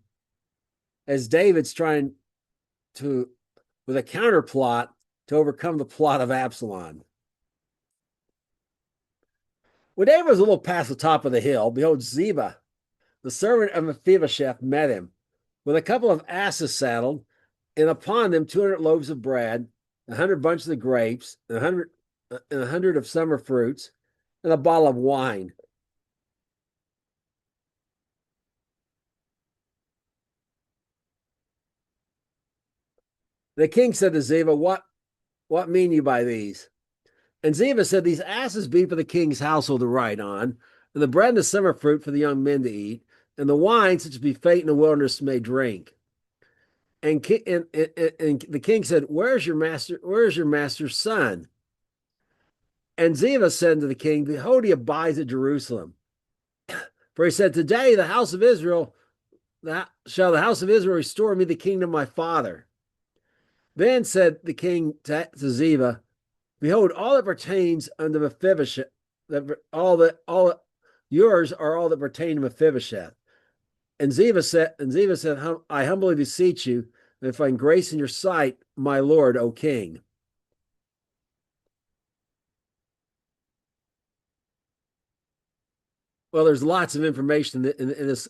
as David's trying to, with a counterplot, to overcome the plot of Absalom. When David was a little past the top of the hill, behold, Ziba, the servant of Mephibosheth, met him with a couple of asses saddled, and upon them 200 loaves of bread, 100 bunches of grapes, and 100 of summer fruits, and a bottle of wine. The king said to Ziba, What mean you by these? And Ziba said, These asses be for the king's household to ride on, and the bread and the summer fruit for the young men to eat, and the wine such as be fate in the wilderness may drink. And the king said, Where is your master's son? And Ziba said to the king, Behold, he abides at Jerusalem. For he said, Today the house of Israel shall the house of Israel restore me the kingdom of my father. Then said the king to Ziba, Behold, all that pertains unto Mephibosheth, all yours are all that pertain to Mephibosheth. And Ziba said, I humbly beseech you, that if I find grace in your sight, my lord, O king. Well, there's lots of information in this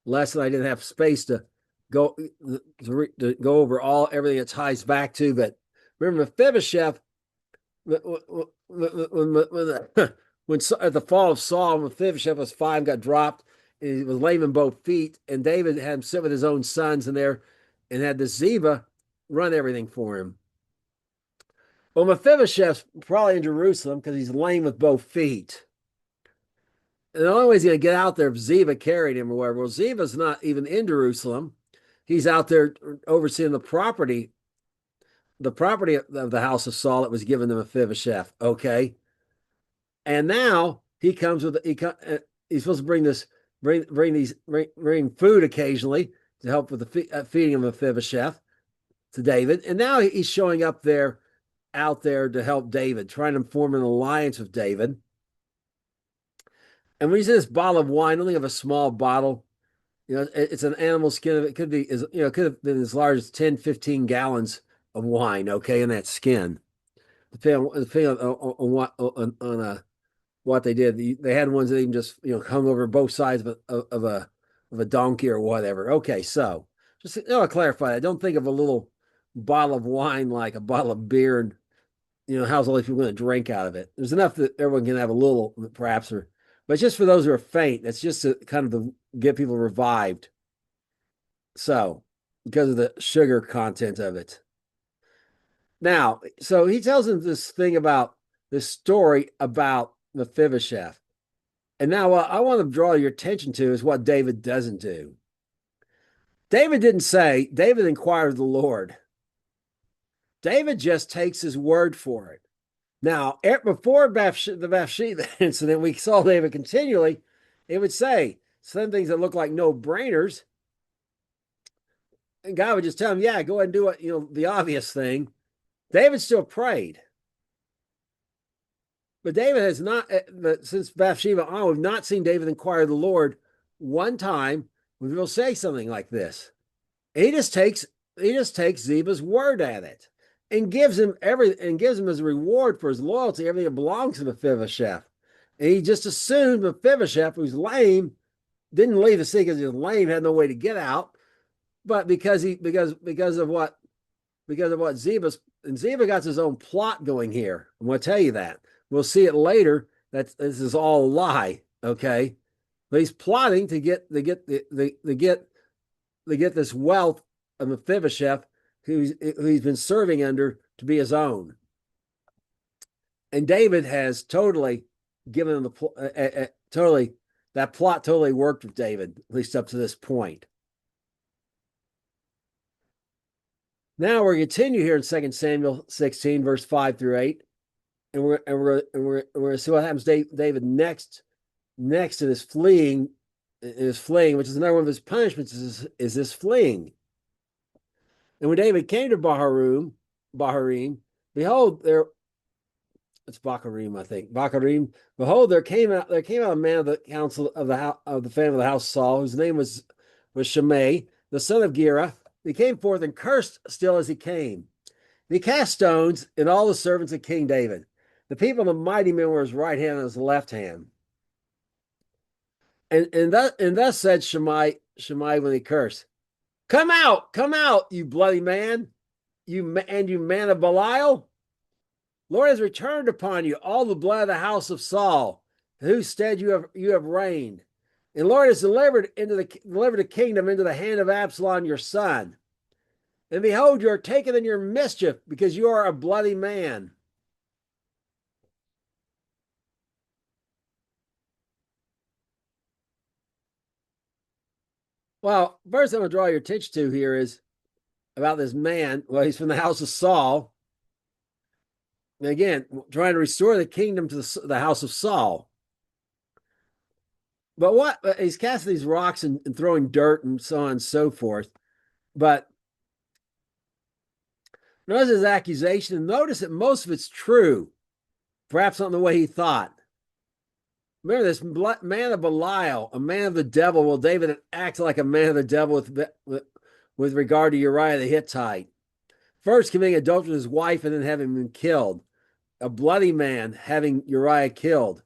lesson. I didn't have space to go over everything it ties back to. But remember, Mephibosheth, when at the fall of Saul, Mephibosheth was 5, got dropped, and he was lame in both feet, and David had him sit with his own sons in there, and had the Ziba run everything for him. Well, Mephibosheth's probably in Jerusalem because he's lame with both feet. And the only way he's going to get out there if Ziba carried him or whatever. Well, Ziba's not even in Jerusalem. He's out there overseeing the property of the house of Saul that was given to Mephibosheth. Okay. And now he comes with, he's supposed to bring food occasionally to help with the feeding of Mephibosheth to David. And now he's showing up out there to help David, trying to form an alliance with David. And when he says bottle of wine, only have a small bottle. It's an animal skin. It could be, it could have been as large as 10, 15 gallons of wine, okay, in that skin. Depending on what they did. They had ones that even just, hung over both sides of a donkey or whatever. Okay, so just to clarify, I don't think of a little bottle of wine like a bottle of beer, and how's all these people going to drink out of it? There's enough that everyone can have a little, perhaps, but just for those who are faint, that's just to kind of get people revived. So, because of the sugar content of it. Now, so he tells him this story about Mephibosheth. And now what I want to draw your attention to is what David doesn't do. David didn't say, David inquired of the Lord. David just takes his word for it. Now, before the Bathsheba incident, we saw David continually, it would say some things that look like no-brainers. And God would just tell him, yeah, go ahead and do it, the obvious thing. David still prayed. But David has not, since Bathsheba on, we've not seen David inquire of the Lord one time when he'll say something like this. He just takes Ziba's word at it and gives him as a reward for his loyalty everything that belongs to Mephibosheth. And he just assumed Mephibosheth, who's lame, didn't leave the city because he was lame, had no way to get out, but because of what Ziba got his own plot going here. I'm going to tell you that. We'll see it later. That this is all a lie. Okay, but he's plotting to get this wealth of Mephibosheth, who he's been serving under, to be his own. And David has totally given him that plot totally worked with David, at least up to this point. Now we're going to continue here in 2 Samuel 16, verse 5 through 8. And we're going to see what happens to David next in his fleeing, which is another one of his punishments, is this fleeing. And when David came to Baharim, behold, it's Baharim, I think. Baharim, behold, there came out a man of the council of the family of the house of Saul, whose name was Shimei, the son of Gera. He came forth and cursed still as he came. And he cast stones at all the servants of King David. The people and the mighty men were his right hand and his left hand. And thus said Shimei when he cursed, come out, you bloody man, you man of Belial. Lord has returned upon you all the blood of the house of Saul, in whose stead you have reigned. And Lord has delivered the kingdom into the hand of Absalom your son. And behold, you are taken in your mischief, because you are a bloody man. Well, first I'm going to draw your attention to here is about this man. Well, he's from the house of Saul. And again, trying to restore the kingdom to the house of Saul. But he's casting these rocks and throwing dirt and so on and so forth. But notice his accusation, and notice that most of it's true, perhaps not in the way he thought. Remember this man of Belial, a man of the devil. Well, David acts like a man of the devil with regard to Uriah the Hittite. First committing adultery with his wife and then having him killed. A bloody man having Uriah killed.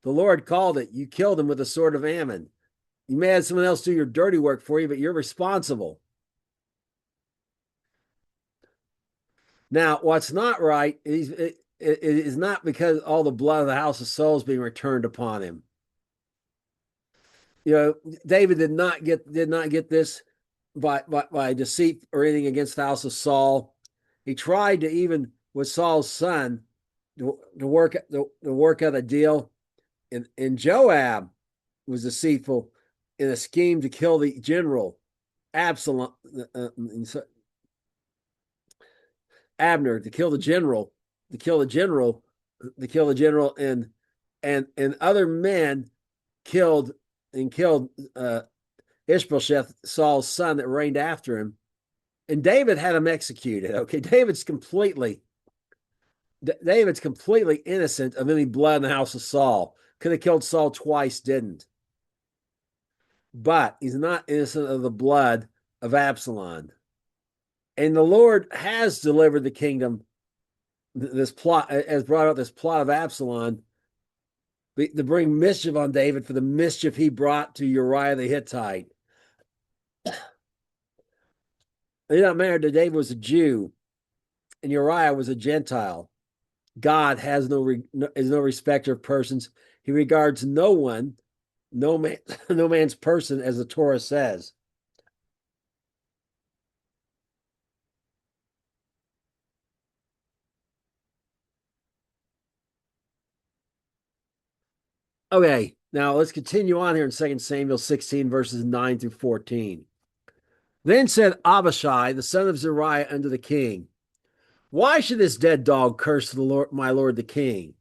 The Lord called it, you killed him with the sword of Ammon. You may have someone else do your dirty work for you, but you're responsible. Now, what's not right it is not because all the blood of the house of Saul is being returned upon him. David did not get this by deceit or anything against the house of Saul. He tried to, even with Saul's son, to work out a deal. And Joab was deceitful in a scheme to kill the general Absalom, Abner, to kill the general, and other men killed Ishbosheth, Saul's son that reigned after him, and David had him executed. Okay, David's completely innocent of any blood in the house of Saul. Could have killed Saul twice, didn't. but he's not innocent of the blood of Absalom. And the Lord has delivered the kingdom. This plot has brought out this plot of Absalom to bring mischief on David for the mischief he brought to Uriah the Hittite. It not matter that David was a Jew and Uriah was a Gentile. God has is no respecter of persons. He regards no one, no man, no man's person, as the Torah says. Okay, now let's continue on here in 2 Samuel 16, verses 9 through 14. Then said Abishai, the son of Zeruiah, unto the king, why should this dead dog curse the Lord, my lord the king?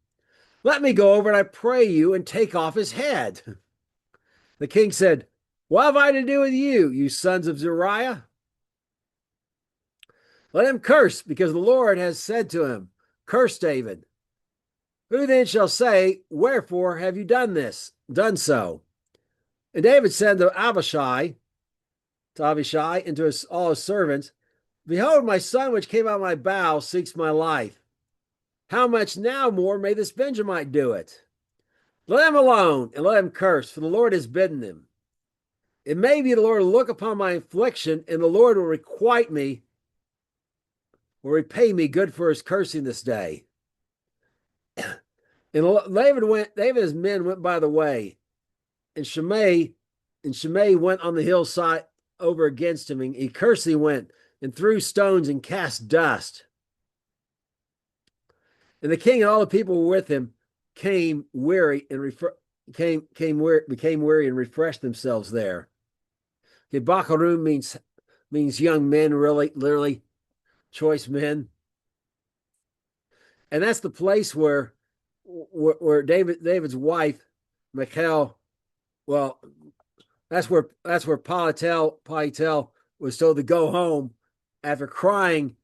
Let me go over, and I pray you, and take off his head. The king said, what have I to do with you, you sons of Zeruiah? Let him curse, because the Lord has said to him, curse David. Who then shall say, wherefore have you done done so? And David said to Abishai, and to all his servants, behold, my son which came out of my bowels seeks my life. How much now more may this Benjamite do it? Let him alone, and let him curse, for the Lord has bidden him. It may be the Lord will look upon my affliction, and the Lord will requite me, will repay me good for his cursing this day. And David and his men went by the way, and Shimei went on the hillside over against him, and he cursed, he went and threw stones and cast dust. And the king and all the people were with him came weary and became weary and refreshed themselves there. Okay, Bakarum means young men, really, literally choice men, and that's the place where David's wife, Michal, well, that's where Paetel was told to go home after crying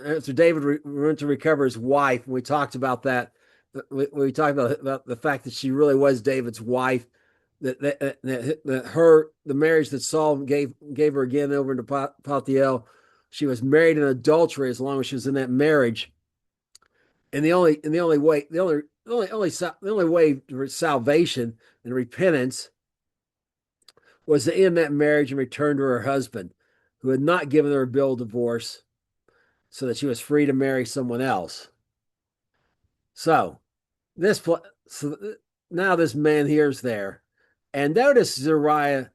after David went to recover his wife. And we talked about that. We talked about the fact that she really was David's wife. That the marriage that Saul gave her again over to Pathel, she was married in adultery as long as she was in that marriage. And the only way for salvation and repentance was to end that marriage and return to her husband, who had not given her a bill of divorce, so that she was free to marry someone else. So so now this man here's there, and notice Zeruiah.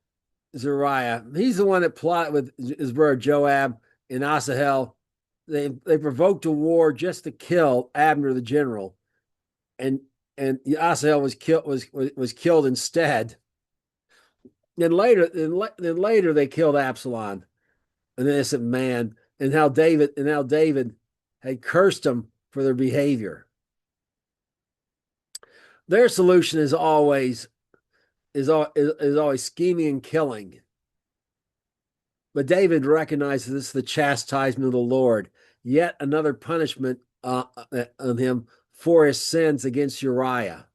He's the one that plotted with his brother Joab and Asahel. They provoked a war just to kill Abner the general, and Asahel was killed instead. Then later they killed Absalom, an innocent man, and how David had cursed them for their behavior. Their solution is always scheming and killing. But David recognizes this is the chastisement of the Lord, yet another punishment on him for his sins against Uriah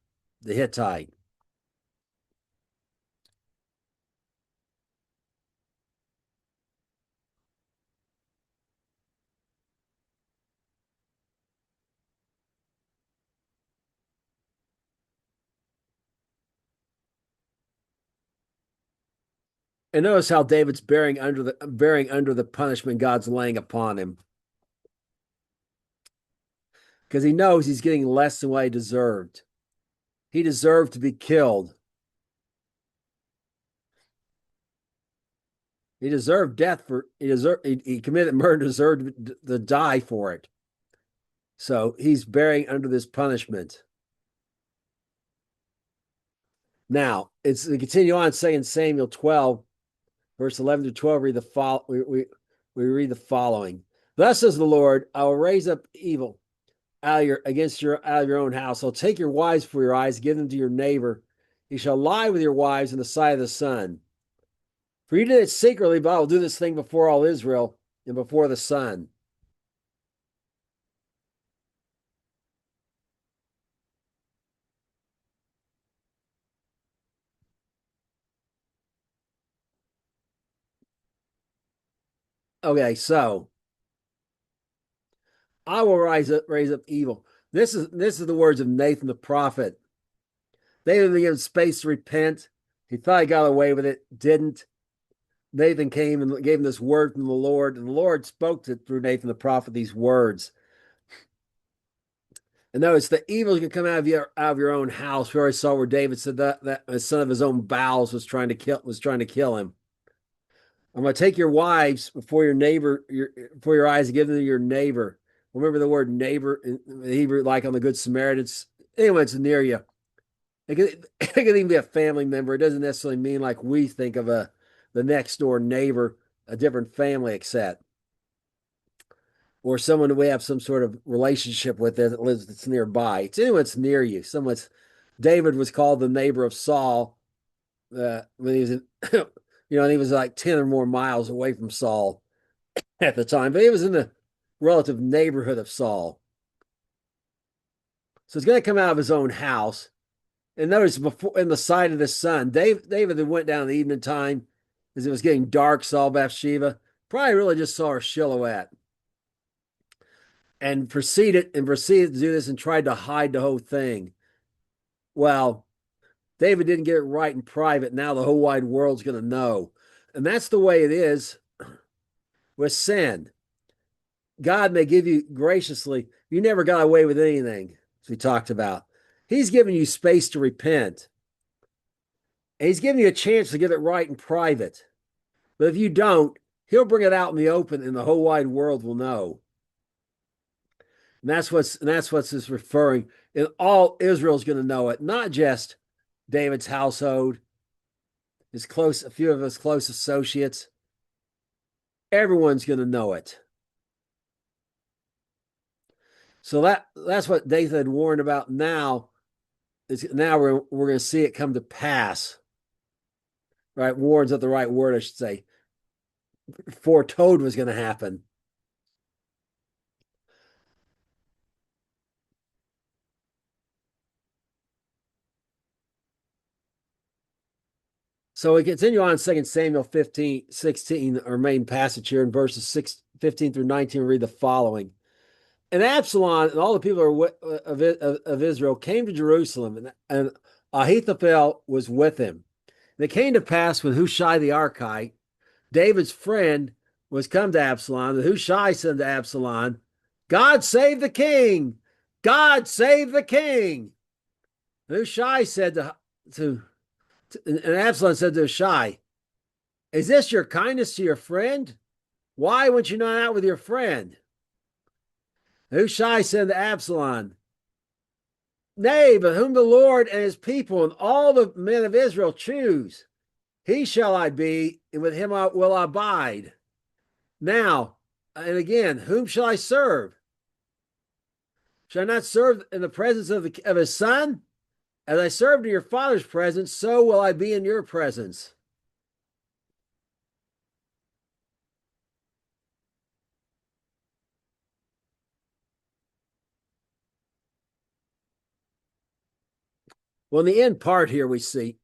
the Hittite. And notice how David's bearing under the punishment God's laying upon him, because he knows he's getting less than what he deserved. He deserved to be killed. He deserved death he committed murder, deserved to die for it. So he's bearing under this punishment. Now we continue on 2 Samuel 12, verse 11 to 12. We read the following. Thus says the Lord, I will raise up evil out of your own house. I'll take your wives for your eyes, give them to your neighbor. He shall lie with your wives in the sight of the sun. For you did it secretly, but I will do this thing before all Israel and before the sun. Okay, so I will raise up evil. This is the words of Nathan the prophet. They didn't give him space to repent. He thought he got away with it, didn't. Nathan came and gave him this word from the Lord, and the Lord spoke through Nathan the prophet these words. And notice the evil can come out of your own house. We already saw where David said that the son of his own bowels was trying to kill him. I'm going to take your wives before your neighbor, before your eyes, and give them to your neighbor. Remember the word neighbor in Hebrew, like on the Good Samaritan. Anyone that's near you. It could even be a family member. It doesn't necessarily mean like we think of the next door neighbor, a different family except, or someone that we have some sort of relationship with that lives that's nearby. It's anyone that's near you. David was called the neighbor of Saul when he was and he was like 10 or more miles away from Saul at the time, but he was in the relative neighborhood of Saul. So he's going to come out of his own house. And notice before in the sight of the sun, David had went down in the evening time as it was getting dark, saw Bathsheba, probably really just saw her silhouette. And proceeded to do this and tried to hide the whole thing. Well, David didn't get it right in private. Now the whole wide world's going to know. And that's the way it is with sin. God may give you graciously, you never got away with anything, as we talked about. He's giving you space to repent. And he's giving you a chance to get it right in private. But if you don't, he'll bring it out in the open and the whole wide world will know. And that's what's this referring. And all Israel's going to know it, not just David's household, a few of his close associates. Everyone's going to know it. So that's what David had warned about. Now we're going to see it come to pass. Right? Warn's not the right word, I should say. Foretold was going to happen. So we continue on 2 Samuel 15:16, our main passage here in verses 15 through 19. Read the following. And Absalom and all the people of Israel came to Jerusalem, and Ahithophel was with him. And it came to pass when Hushai the Archite, David's friend, was come to Absalom, that Hushai said to Absalom, God save the king! God save the king! And Hushai said and Absalom said to Hushai, is this your kindness to your friend? Why went you not out with your friend? Hushai said to Absalom, nay, but whom the Lord and his people and all the men of Israel choose, he shall I be, and with him will I abide. Now, and again, whom shall I serve? Shall I not serve in the presence of his son? As I served in your father's presence, so will I be in your presence. Well, in the end part here we see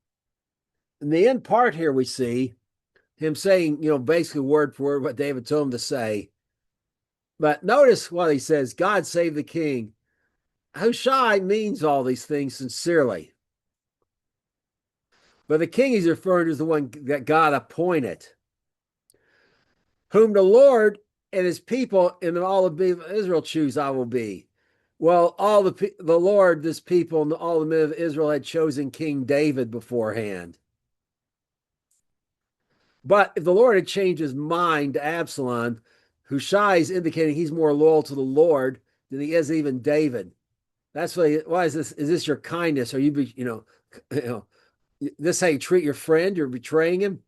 him saying, basically word for word what David told him to say. But notice what he says, God save the king. Hushai means all these things sincerely. But the king he's referring to is the one that God appointed, whom the Lord and his people and all of Israel choose I will be. Well, the Lord, this people, and all the men of Israel had chosen King David beforehand. But if the Lord had changed his mind to Absalom, Hushai is indicating he's more loyal to the Lord than he is even David. That's why is this? Is this your kindness? Are this how you treat your friend? You're betraying him?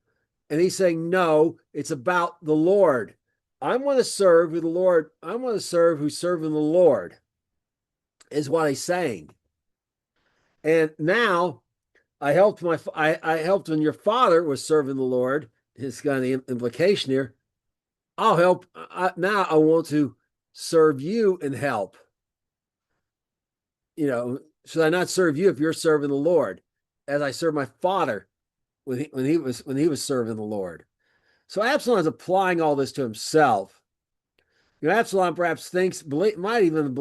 And he's saying, no, it's about the Lord. I want to serve who the Lord, I want to serve who's serving the Lord, is what he's saying. And now I helped when your father was serving the Lord. It's kind of the implication here. I'll help. Now I want to serve you and help. Should I not serve you if you're serving the Lord, as I served my father when he was serving the Lord? So Absalom is applying all this to himself. Absalom perhaps might even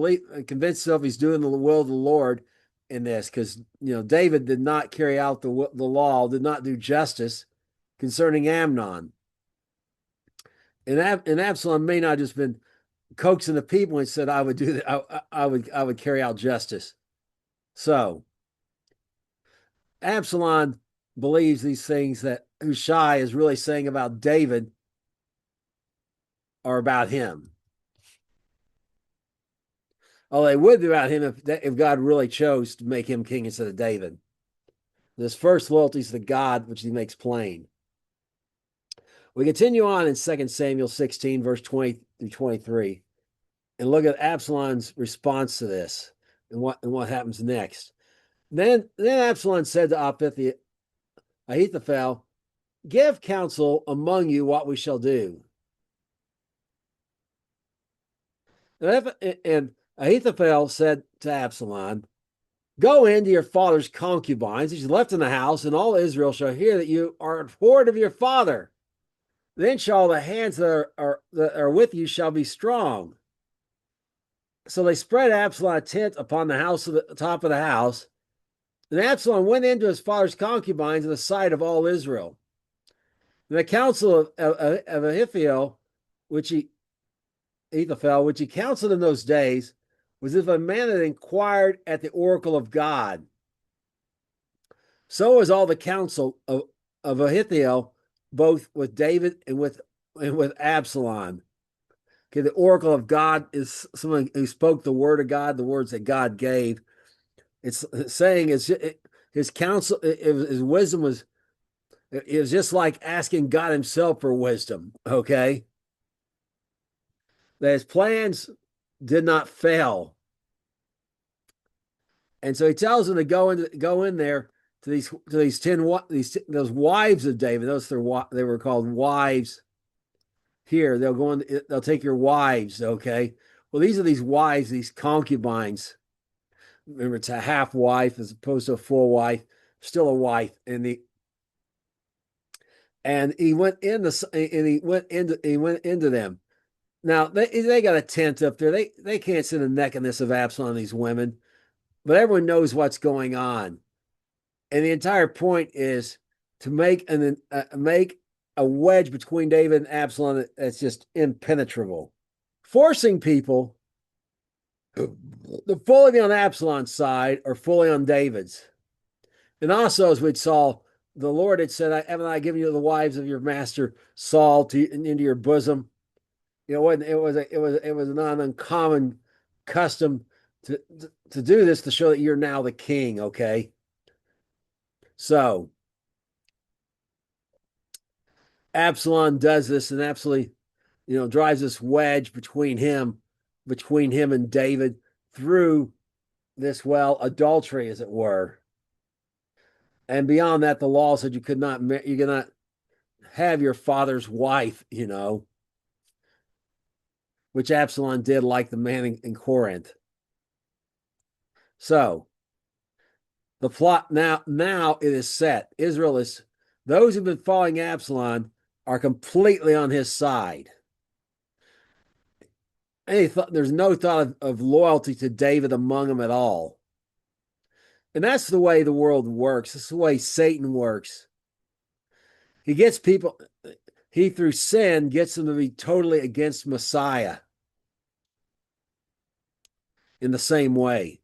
convince himself he's doing the will of the Lord in this, because David did not carry out the law, did not do justice concerning Amnon, and Absalom may not have just been coaxing the people and said, "I would do that. I would carry out justice." So Absalom believes these things that Hushai is really saying about David are about him. Oh, they would be about him if God really chose to make him king instead of David. His first loyalty is to God, which he makes plain. We continue on in 2 Samuel 16, verse 20 through 23, and look at Absalom's response to this and what happens next. Then Absalom said to Ahithophel, "Give counsel among you what we shall do." And Ahithophel said to Absalom, "Go into your father's concubines, which is left in the house, and all Israel shall hear that you are abhorred of your father. Then shall the hands that are with you shall be strong." So they spread Absalom a tent upon the top of the house, and Absalom went into his father's concubines in the sight of all Israel. And the counsel of Ahithophel, which he counseled in those days, was as a man that inquired at the oracle of God. So was all the counsel of Ahithophel, both with David and with Absalom. Okay, the oracle of God is someone who spoke the word of God, the words that God gave. It's saying his counsel, his wisdom was just like asking God himself for wisdom. Okay, that his plans did not fail, and so he tells them to go in there to those wives of David. They were called wives. Here they'll go in. They'll take your wives. Okay. Well, these are these wives, these concubines. Remember, it's a half wife as opposed to a full wife. Still a wife, and he went into them. Now they got a tent up there. They can't see the nakedness of Absalom, these women, but everyone knows what's going on. And the entire point is to make a wedge between David and Absalom that's just impenetrable, forcing people to fully be on Absalom's side or fully on David's. And also, as we saw, the Lord had said, "Haven't I given you the wives of your master Saul into your bosom?" It was not an uncommon custom to do this, to show that you're now the king. Okay, so Absalom does this and absolutely, drives this wedge between him and David through this, adultery, as it were. And beyond that, the law said you could not have your father's wife, which Absalom did, like the man in Corinth. So the plot now it is set. Those who've been following Absalom are completely on his side. There's no thought of loyalty to David among them at all. And that's the way the world works. That's the way Satan works. He through sin gets them to be totally against Messiah in the same way.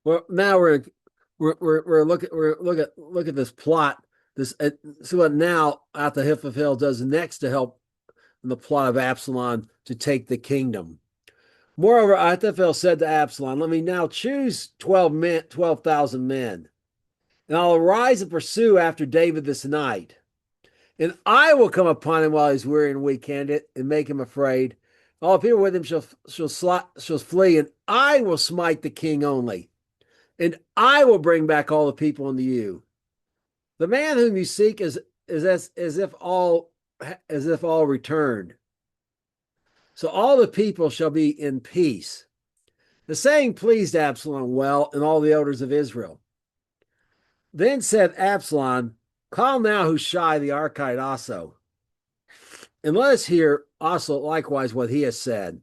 Well, now we're look at this plot. See what now Ahithophel does next to help in the plot of Absalom to take the kingdom. Moreover, Ahithophel said to Absalom, "Let me now choose 12,000 men, and I'll arise and pursue after David this night. And I will come upon him while he's weary and weak-handed, and make him afraid. All the people with him shall flee, and I will smite the king only. And I will bring back all the people unto you. The man whom you seek is as if all returned. So all the people shall be in peace. The saying pleased Absalom well and all the elders of Israel. Then said Absalom, call now Hushai the Archite also, and let us hear also likewise what he has said.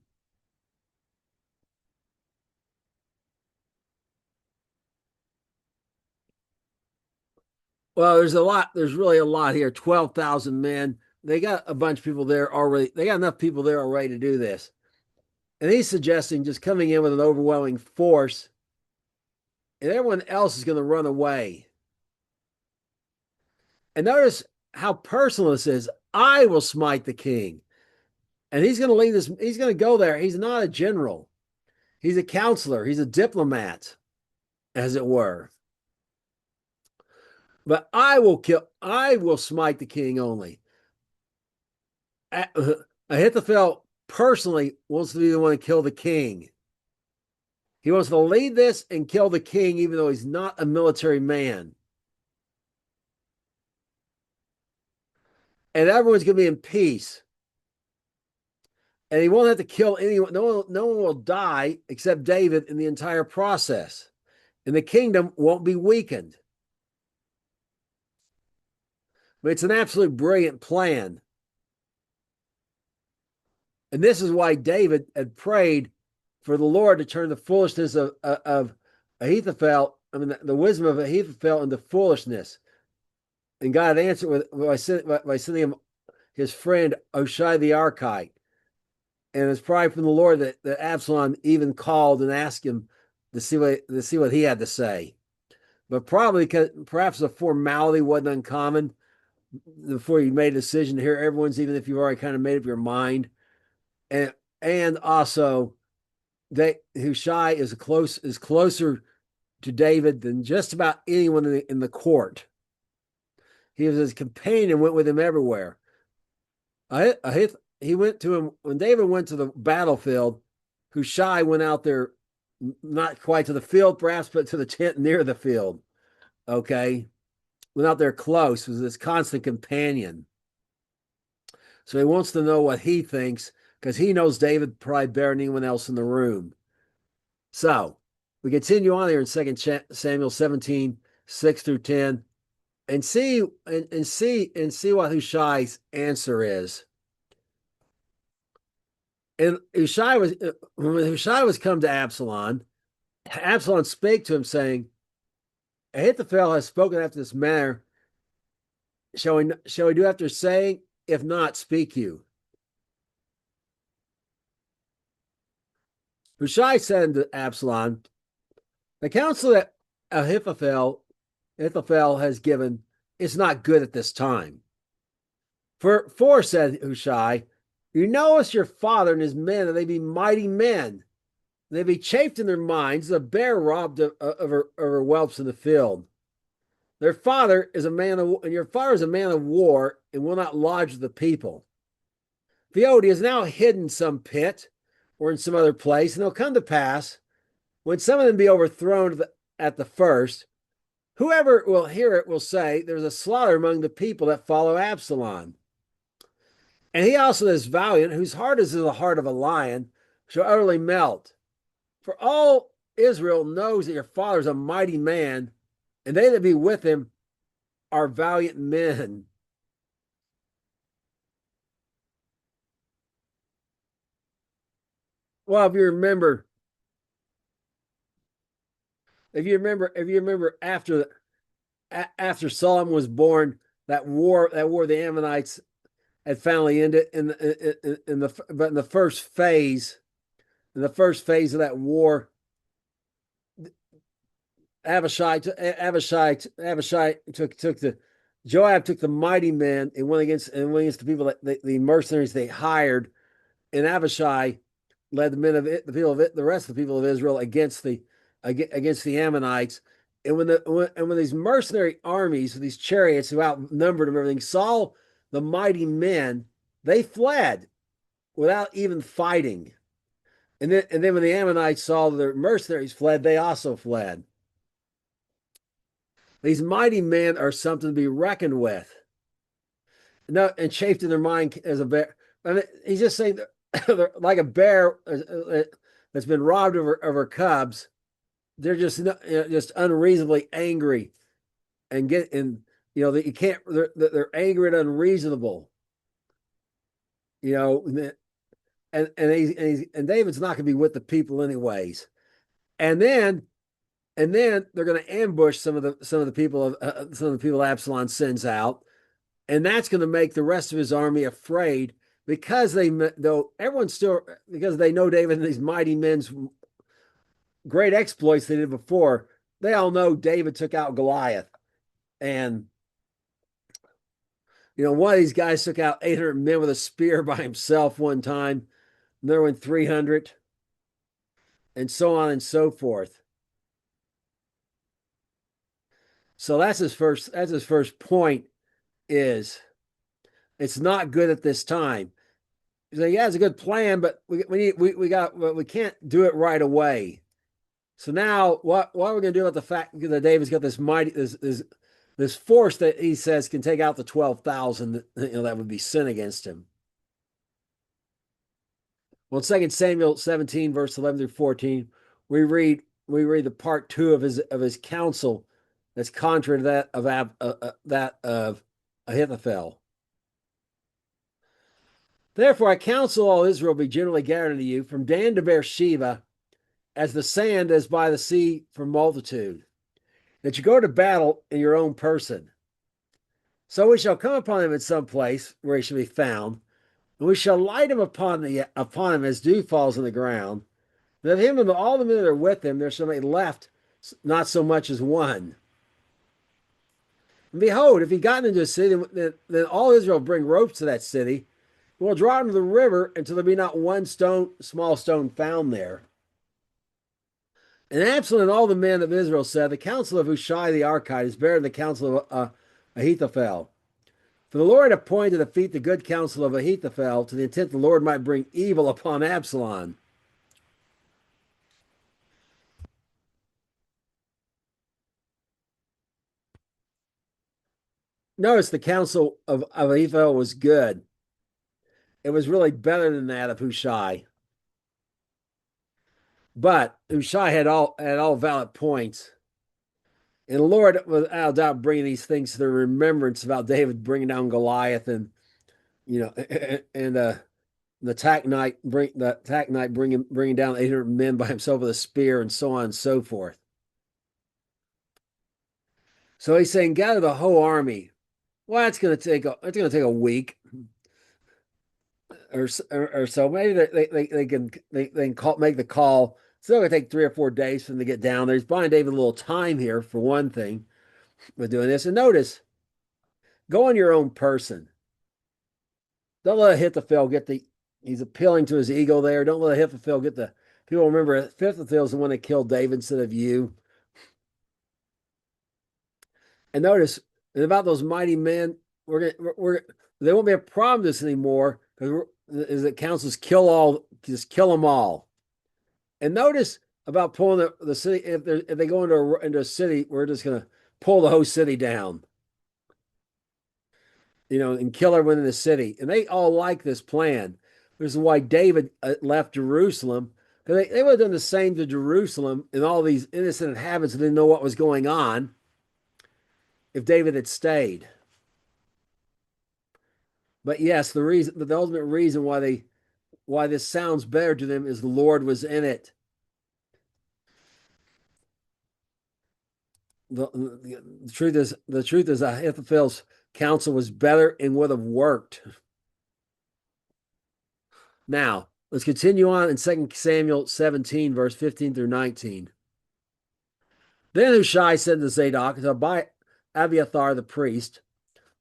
Well, there's really a lot here. 12,000 men. They got a bunch of people there already. They got enough people there already to do this. And he's suggesting just coming in with an overwhelming force, and everyone else is going to run away. And notice how personal this is. I will smite the king. And he's going to lead this, he's going to go there. He's not a general, he's a counselor, he's a diplomat, as it were. But I will smite the king only. Ahithophel personally wants to be the one to kill the king. He wants to lead this and kill the king, even though he's not a military man. And everyone's going to be in peace. And he won't have to kill anyone. No one will die except David in the entire process. And the kingdom won't be weakened. But it's an absolute brilliant plan. And this is why David had prayed for the Lord to turn the foolishness of Ahithophel, the wisdom of Ahithophel into foolishness. And God answered by sending him his friend Hushai the Archite. And it's probably from the Lord that Absalom even called and asked him to see what he had to say. But probably perhaps the formality wasn't uncommon before you made a decision to hear everyone's, even if you've already kind of made up your mind. And also Hushai is closer to David than just about anyone in the court. He was his companion and went with him everywhere. He went to him when David went to the battlefield. Hushai went out there, not quite to the field, perhaps, but to the tent near the field. Okay, went out there close. Was his constant companion. So he wants to know what he thinks because he knows David probably better than anyone else in the room. So we continue on here in 2 Samuel 17, 6 through 10, and see what Hushai's answer is. And when Hushai was come to Absalom, Absalom spake to him, saying, Ahithophel has spoken after this manner. Shall we do after saying? If not, speak you. Hushai said to Absalom, the counsel that Ahithophel has given is not good at this time. For said Hushai, you knowest your father and his men, that they be mighty men. They be chafed in their minds, the bear robbed of her whelps in the field. Their father is a man of, and your father is a man of war, and will not lodge with the people. Behold, he is now hidden in some pit or in some other place, and it'll come to pass, when some of them be overthrown at the first, whoever will hear it will say, there's a slaughter among the people that follow Absalom. And he also is valiant, whose heart is the heart of a lion, shall utterly melt. For all Israel knows that your father is a mighty man, and they that be with him are valiant men. Well, if you remember after Solomon was born, that war the Ammonites had finally ended in the first phase of that war. Joab took the mighty men and went against the people that the mercenaries they hired, and Abishai led the rest of the people of Israel against the Ammonites. And when these mercenary armies, these chariots who outnumbered them, everything, saw the mighty men, they fled without even fighting. And then when the Ammonites saw the mercenaries fled, they also fled. These mighty men are something to be reckoned with. No, and chafed in their mind as a bear. I mean, he's just saying they're like a bear. that's been robbed of her cubs, they're just unreasonably angry and that you can't they're angry and unreasonable. You know, and David's not going to be with the people anyways. And then they're going to ambush some of the people Absalom sends out, and that's going to make the rest of his army afraid because everyone's still because they know David and these mighty men's great exploits they did before. They all know David took out Goliath, and one of these guys took out 800 men with a spear by himself one time. And there went 300, and so on and so forth. So that's his first point is it's not good at this time. So yeah, it's a good plan, but we can't do it right away. So now what are we going to do about the fact that David's got this mighty this force that he says can take out the 12,000 that would be sin against him? Well, in 2 Samuel 17, verse 11 through 14, we read the part 2 of his counsel that's contrary to that of Ahithophel. Therefore, I counsel all Israel be generally gathered unto you from Dan to Beersheba, as the sand is by the sea for multitude, that you go to battle in your own person. So we shall come upon him in some place where he shall be found, and we shall light him upon him as dew falls on the ground. And of him and all the men that are with him, there shall be left not so much as one. And behold, if he got into a city, then all Israel bring ropes to that city, and will draw him to the river until there be not one small stone found there. And Absalom and all the men of Israel said, the counsel of Hushai the Archite is better than the counsel of Ahithophel. For the Lord appointed to defeat the good counsel of Ahithophel, to the intent the Lord might bring evil upon Absalom. Notice the counsel of Ahithophel was good. It was really better than that of Hushai. But Hushai had all valid points. And the Lord, without doubt, bringing these things to the remembrance about David bringing down Goliath, and and the Tacknite bringing down 800 men by himself with a spear, and so on and so forth. So he's saying, gather the whole army. Well, it's going to take a week or so. Maybe they can make the call. It's still going to take 3 or 4 days for them to get down there. He's buying David a little time here for one thing with doing this. And notice, go on your own person. Don't let Ahithophel he's appealing to his ego there. Don't let Ahithophel get the people. Remember, Ahithophel is the one that killed David instead of you. And notice, and about those mighty men, they won't be a problem with this anymore, because the counsels kill them all. And notice about pulling the city. If they go into a city, we're just going to pull the whole city down, and kill everyone in the city. And they all like this plan. This is why David left Jerusalem, because they would have done the same to Jerusalem and all these innocent inhabitants who didn't know what was going on if David had stayed. But yes, the ultimate reason why this sounds better to them is the Lord was in it. The truth is Ahithophel's counsel was better and would have worked. Now, let's continue on in 2 Samuel 17, verse 15 through 19. Then Hushai said to Zadok, to Abiathar the priest,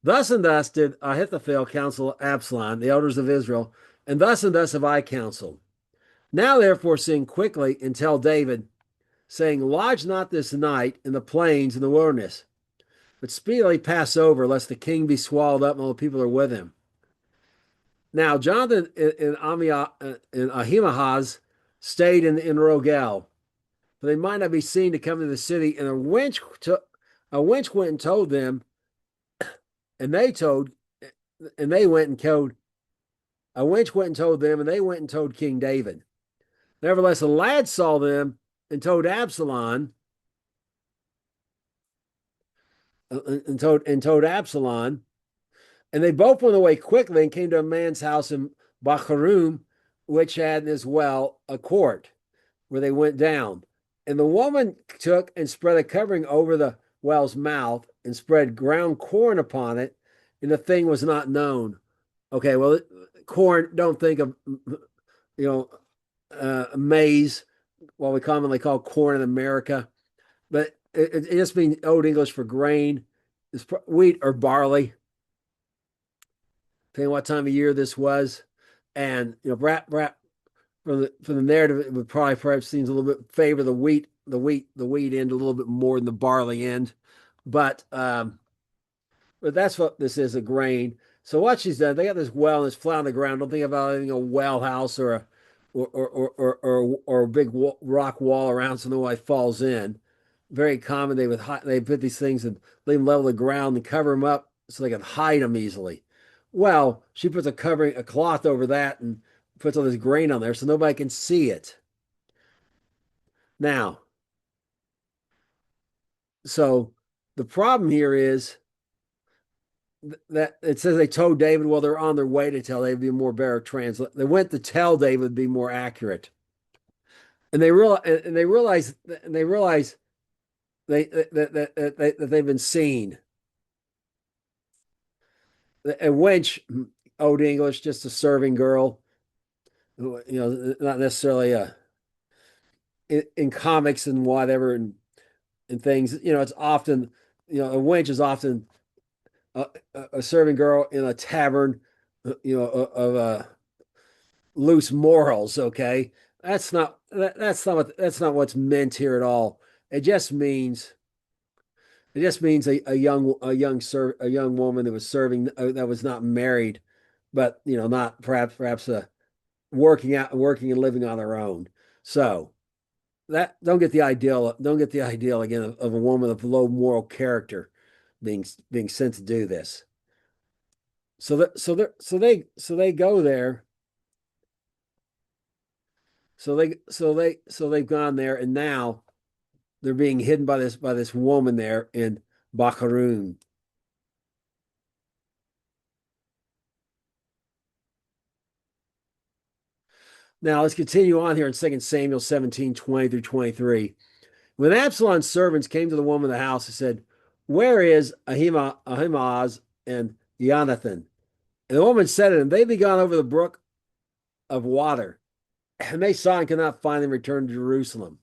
thus and thus did Ahithophel counsel Absalom, the elders of Israel, and thus have I counseled. Now therefore sing quickly and tell David, saying, lodge not this night in the plains in the wilderness, but speedily pass over, lest the king be swallowed up and all the people are with him. Now Jonathan and Ahimaaz stayed in Rogel, for they might not be seen to come to the city, and a wench went and told them, and they went and told King David. Nevertheless, the lad saw them and told Absalom, and told Absalom, and they both went away quickly and came to a man's house in Bacharum, which had as well a court where they went down. And the woman took and spread a covering over the well's mouth and spread ground corn upon it, and the thing was not known. Okay, well, corn, don't think of, you know, maize, what we commonly call corn in America, but it just means Old English for grain. It's wheat or barley, depending on what time of year this was. And from the narrative, it would probably perhaps seems a little bit favor the wheat end a little bit more than the barley end, but that's what this is, a grain. So what she's done, they got this well and it's flat on the ground. Don't think about anything a well house or a big rock wall around so nobody falls in. Very common. They put these things and leave them level the ground and cover them up so they can hide them easily. Well, she puts a cloth over that and puts all this grain on there so nobody can see it. Now, so the problem here is that it says they told David, well, they're on their way to tell David, be more better translate. They went to tell David would be more accurate. And they realize that they've been seen. A wench, Old English, just a serving girl, not necessarily in comics and whatever and things. It's often, a wench is often a serving girl in a tavern, of loose morals. Okay, that's not what's meant here at all. It just means a young woman that was serving, that was not married, but not perhaps working and living on their own. So that don't get the ideal again of a woman of low moral character being sent to do this. So they go there. So they've gone there, and now they're being hidden by this woman there in Bacharum. Now let's continue on here in 2 Samuel 17:20 through 23. When Absalom's servants came to the woman of the house, he said, "Where is Ahimaaz and Jonathan?" And the woman said to them, "They be gone over the brook of water." And they saw and could not find them, returned to Jerusalem.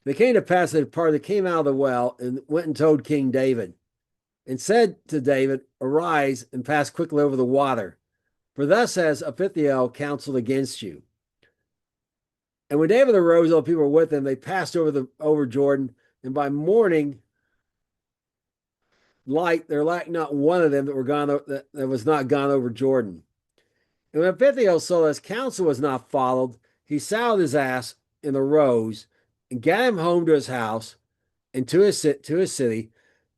They came to pass, they departed, they came out of the well and went and told King David and said to David, "Arise and pass quickly over the water, for thus has Ahithophel counseled against you." And when David arose, all the people were with him. They passed over Jordan, and by morning light there lacked not one of them that was not gone over Jordan. And when Ahithophel saw that his counsel was not followed, he saddled his ass and arose and got him home to his house and to his city,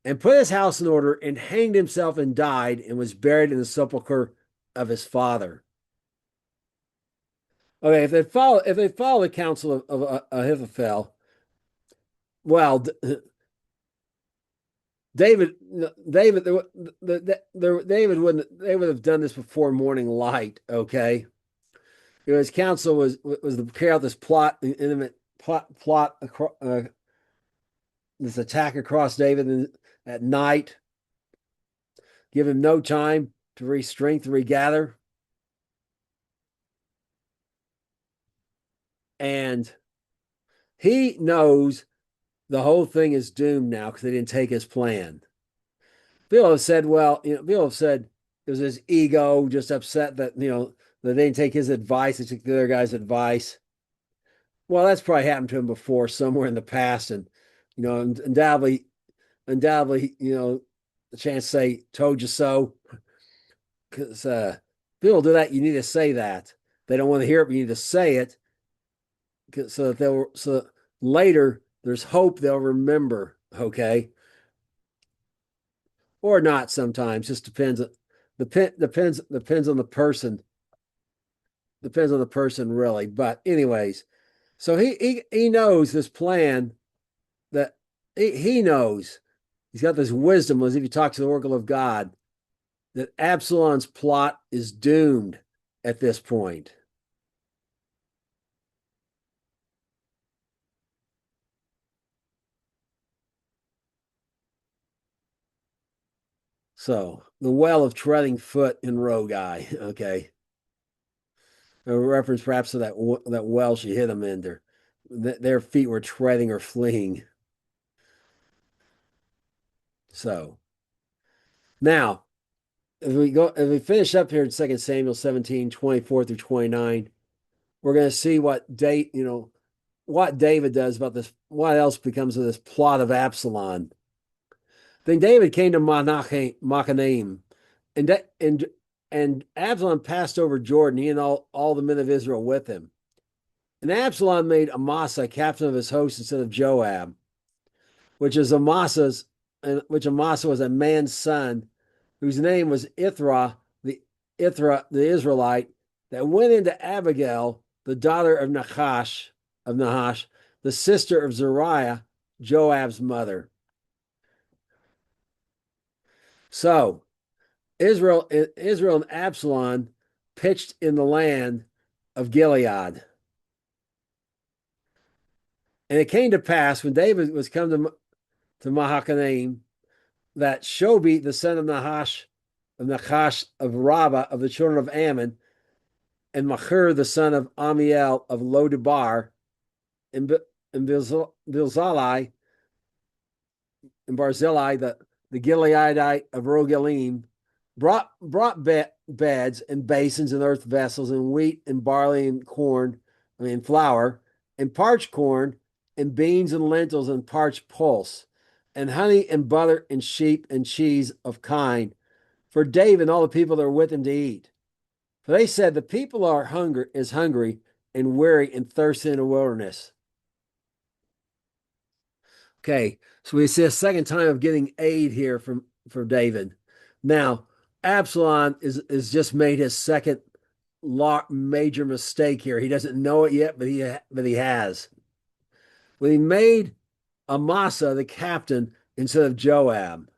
and put his house in order, and hanged himself and died, and was buried in the sepulchre of his father. Okay, if they follow the counsel of Ahithophel, well, David, David, David wouldn't. They would have done this before morning light. Okay, his counsel was to carry out this intimate plot across, this attack across David at night, give him no time to re-strength, to regather, and he knows the whole thing is doomed now because they didn't take his plan. Bill have said, well, Bill have said it was his ego, just upset that that they didn't take his advice, they took the other guy's advice. Well, that's probably happened to him before somewhere in the past, and undoubtedly, the chance to say "told you so," because people do that. You need to say that. They don't want to hear it, but you need to say it, so later there's hope they'll remember. Okay, or not. Sometimes just depends. Depends on the person. Depends on the person, really. But anyways, So he knows this plan that he knows he's got this wisdom as if he talks to the oracle of God that Absalom's plot is doomed at this point. So the well of treading foot in Rogai, okay, a reference perhaps to that well she hit them in. Their feet were treading or fleeing. So now, if we finish up here in 2 Samuel 17:24 through 29, we're going to see what David does about this, what else becomes of this plot of Absalom. Then David came to Machanaim, and Absalom passed over Jordan, he and all the men of Israel with him. And Absalom made Amasa captain of his host instead of Joab, which Amasa was a man's son, whose name was Ithra the Israelite, that went into Abigail, the daughter of Nahash, the sister of Zeruiah, Joab's mother. So Israel and Absalom pitched in the land of Gilead. And it came to pass when David was come to Mahanaim that Shobi, the son of Nahash of Rabbah of the children of Ammon, and Machir, the son of Amiel of Lodebar, and Barzillai, the Gileadite of Rogelim, brought beds and basins and earth vessels and wheat and barley and corn, flour, and parched corn and beans and lentils and parched pulse, and honey and butter and sheep and cheese of kine, for David and all the people that were with him to eat. For they said, the people is hungry and weary and thirsty in the wilderness. Okay, so we see a second time of getting aid here from David. Now, Absalom is just made his second major mistake here. He doesn't know it yet, but he has. When he made Amasa the captain instead of Joab.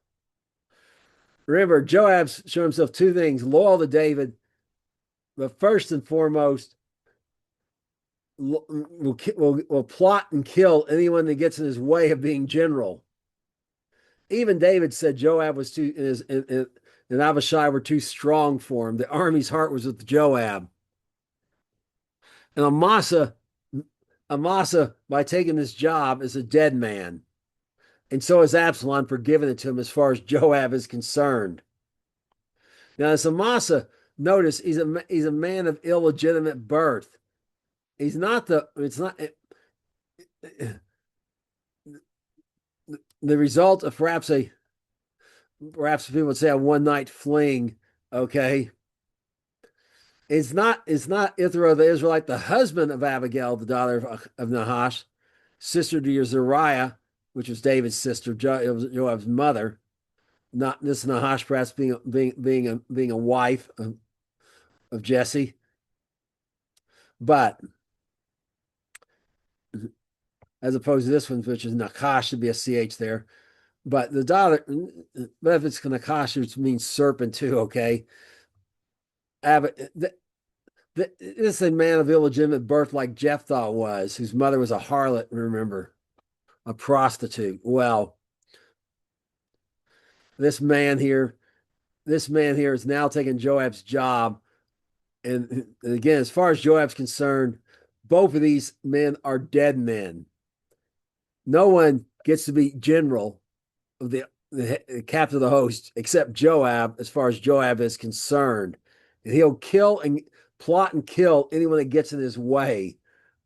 Remember, Joab's shown himself two things: loyal to David, but first and foremost, will plot and kill anyone that gets in his way of being general. Even David said Joab was too, and Abishai were too strong for him. The army's heart was with Joab. And Amasa, by taking this job, is a dead man. And so is Absalom for giving it to him as far as Joab is concerned. Now, this Amasa, notice he's a man of illegitimate birth. He's not the result of perhaps people would say a one night fling. Okay. It's not Ithra the Israelite, the husband of Abigail, the daughter of Nahash, sister to Zeruiah, which was David's sister, Joab's mother. Not this Nahash perhaps being a wife of Jesse, but as opposed to this one, which is Nakash, should be a CH there. But the daughter, but if it's Nakash, which means serpent too, okay. This is a man of illegitimate birth like Jephthah was, whose mother was a harlot, remember, a prostitute. Well, this man here is now taking Joab's job. And again, as far as Joab's concerned, both of these men are dead men. No one gets to be general of the captain of the host except Joab, as far as Joab is concerned. And he'll plot and kill anyone that gets in his way.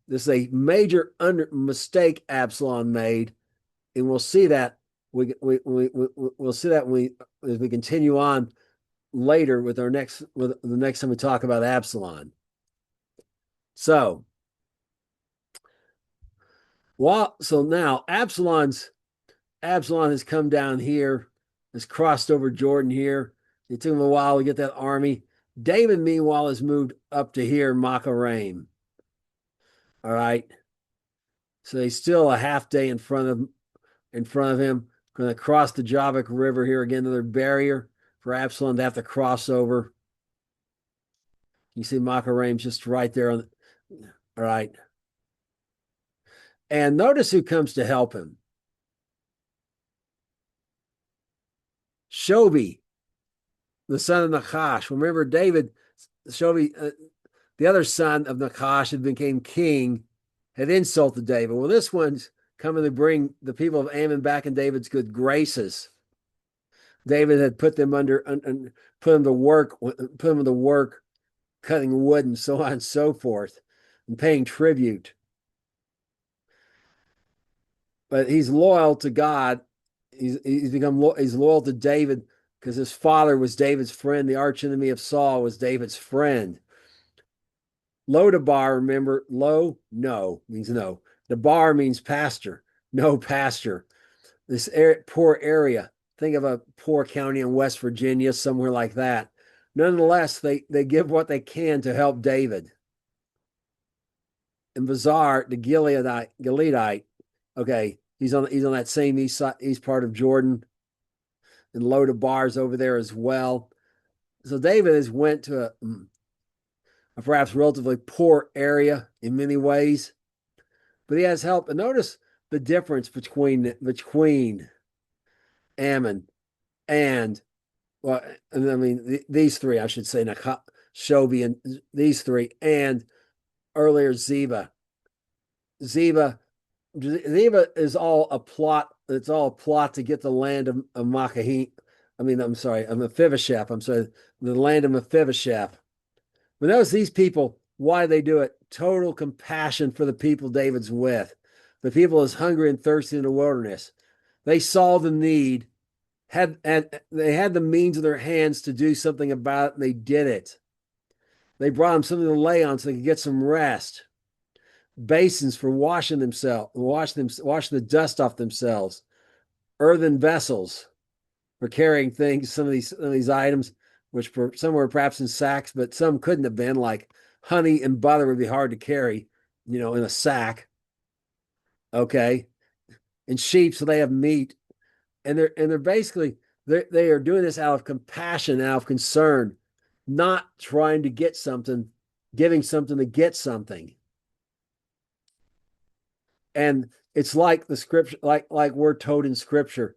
This is a major mistake Absalom made, and we'll see that we'll see that as we continue on later with the next time we talk about Absalom. So now Absalom has come down here, has crossed over Jordan here. It took him a while to get that army. David, meanwhile, has moved up to here, Machanaim. All right. So he's still a half day in front of him. Going to cross the Jabbok River here again, another barrier for Absalom to have to cross over. You see Macharaim's just right there on. All right. And notice who comes to help him. Shobi, the son of Nachash. Remember, David, Shobi, the other son of Nachash, had became king, had insulted David. Well, this one's coming to bring the people of Ammon back in David's good graces. David had put them put them to work, cutting wood and so on and so forth, and paying tribute. But he's loyal to God. He's loyal to David because his father was David's friend. The archenemy of Saul was David's friend. Lodabar, remember, no, means no. The bar means pasture, no pasture. This poor area, think of a poor county in West Virginia, somewhere like that. Nonetheless, they give what they can to help David. And Bazar, the Gileadite, okay, he's on that same east part of Jordan, and Lodabar's over there as well. So David has went to a perhaps relatively poor area in many ways, but he has help. And notice the difference between Ammon and, well, I mean, these three, I should say, Shobi and these three, and earlier Ziba. Ziba is all a plot. It's all a plot to get the land of Mephibosheth. I'm sorry, the land of Mephibosheth. But notice these people, why they do it. Total compassion for the people David's with. The people is hungry and thirsty in the wilderness. They saw the need, they had the means of their hands to do something about it, and they did it. They brought them something to lay on so they could get some rest. Basins for washing themselves, washing the dust off themselves. Earthen vessels for carrying things, some of these items, which some were perhaps in sacks, but some couldn't have been, like honey and butter would be hard to carry, in a sack. Okay. And sheep, so they have meat. And they're basically, they are doing this out of compassion, out of concern, not trying to get something, giving something to get something. And it's like the scripture, like we're told in scripture.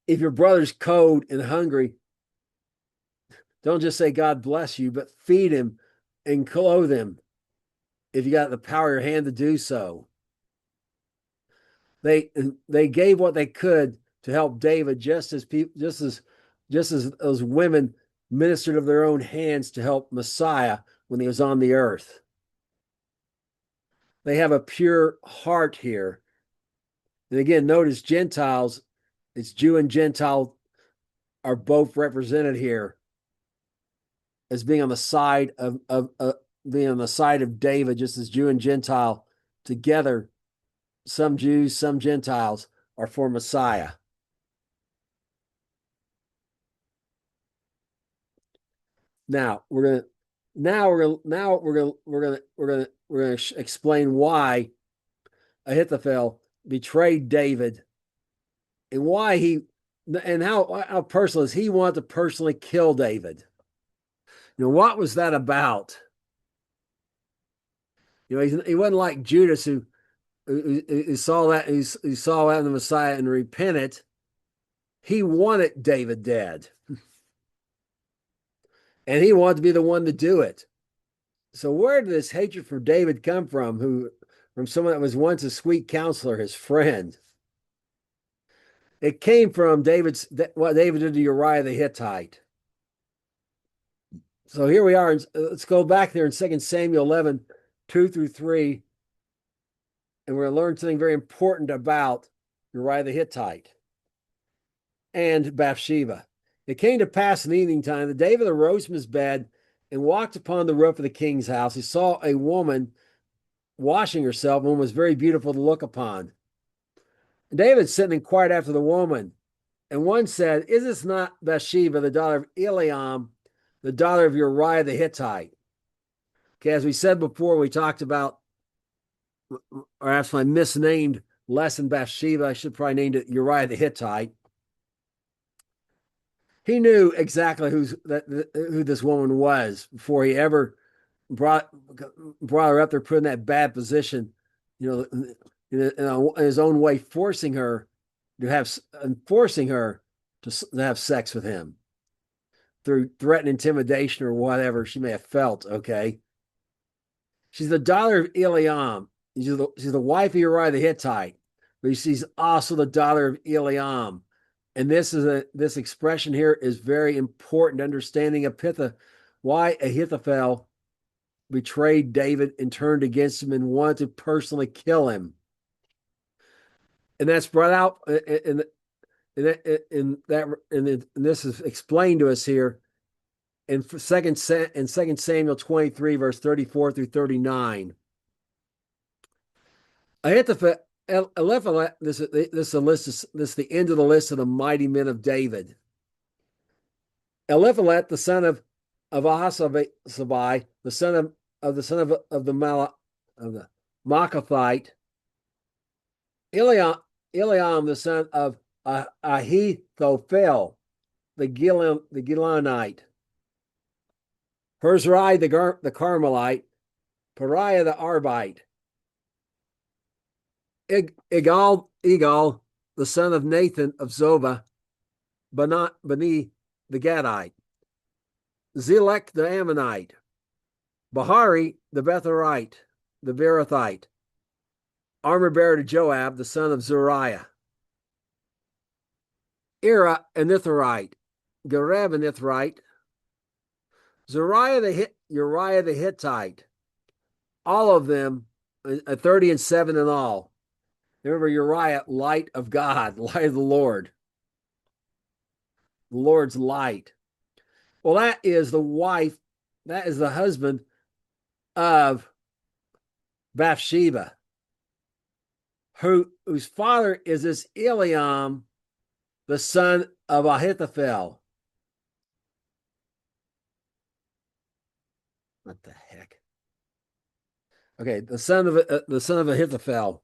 If your brother's cold and hungry, don't just say God bless you, but feed him and clothe him if you got the power of your hand to do so. They gave what they could to help David, just as those women ministered of their own hands to help Messiah when he was on the earth. They have a pure heart here. And again, notice Gentiles, it's Jew and Gentile are both represented here as being on the side of David, just as Jew and Gentile together, some Jews, some Gentiles, are for Messiah. Now we're gonna explain why Ahithophel betrayed David, and why how personal is he wanted to personally kill David. What was that about? He wasn't like Judas who saw that in the Messiah and repented. He wanted David dead. And he wanted to be the one to do it. So where did this hatred for David come from? From someone that was once a sweet counselor, his friend? It came from what David did to Uriah the Hittite. So here we are. Let's go back there in 2 Samuel 11, 2-3. And we're going to learn something very important about Uriah the Hittite and Bathsheba. It came to pass in the evening time that David arose from his bed and walked upon the roof of the king's house. He saw a woman washing herself, and was very beautiful to look upon. And David sent and inquired after the woman. And one said, "Is this not Bathsheba, the daughter of Eliam, the daughter of Uriah the Hittite?" Okay, as we said before, we talked about, or perhaps my misnamed lesson, Bathsheba. I should probably named it Uriah the Hittite. He knew exactly who this woman was before he ever brought her up there, put in that bad position, in his own way, forcing her to have sex with him through threat and intimidation or whatever she may have felt. Okay, she's the daughter of Eliam. She's the wife of Uriah the Hittite, but she's also the daughter of Eliam. And this expression here is very important, understanding why Ahithophel betrayed David and turned against him and wanted to personally kill him. And that's brought out in this is explained to us here in 2 Samuel 23, verse 34 through 39. Ahithophel, this is the end of the list of the mighty men of David. Eliphalet, the son of Ahithophel, the son of the Maacathite. Eliam, the son of Ahithophel, the Gilonite. Herzrai, the Carmelite. Pariah, the Arbite. Igal, the son of Nathan of Zoba, Bani, the Gadite. Zelek, the Ammonite. Bahari, the Betharite, the Verathite. Armor bearer to Joab, the son of Zeruiah. Ira, a Nitharite. Gareb, a Nitharite. Uriah the Hittite. All of them, 30 and 7 in all. Remember Uriah, light of God, light of the Lord. The Lord's light. Well, that is the husband of Bathsheba, whose father is this Eliam, the son of Ahithophel. What the heck? Okay, the son of Ahithophel.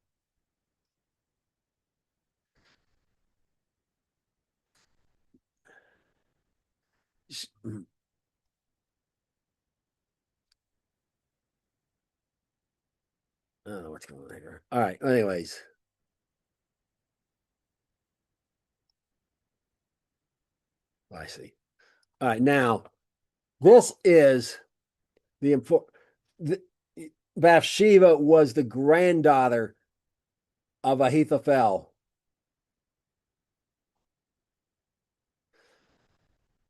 I don't know what's going on here. All right. Anyways. I see. All right. Now, this is the important. Bathsheba was the granddaughter of Ahithophel.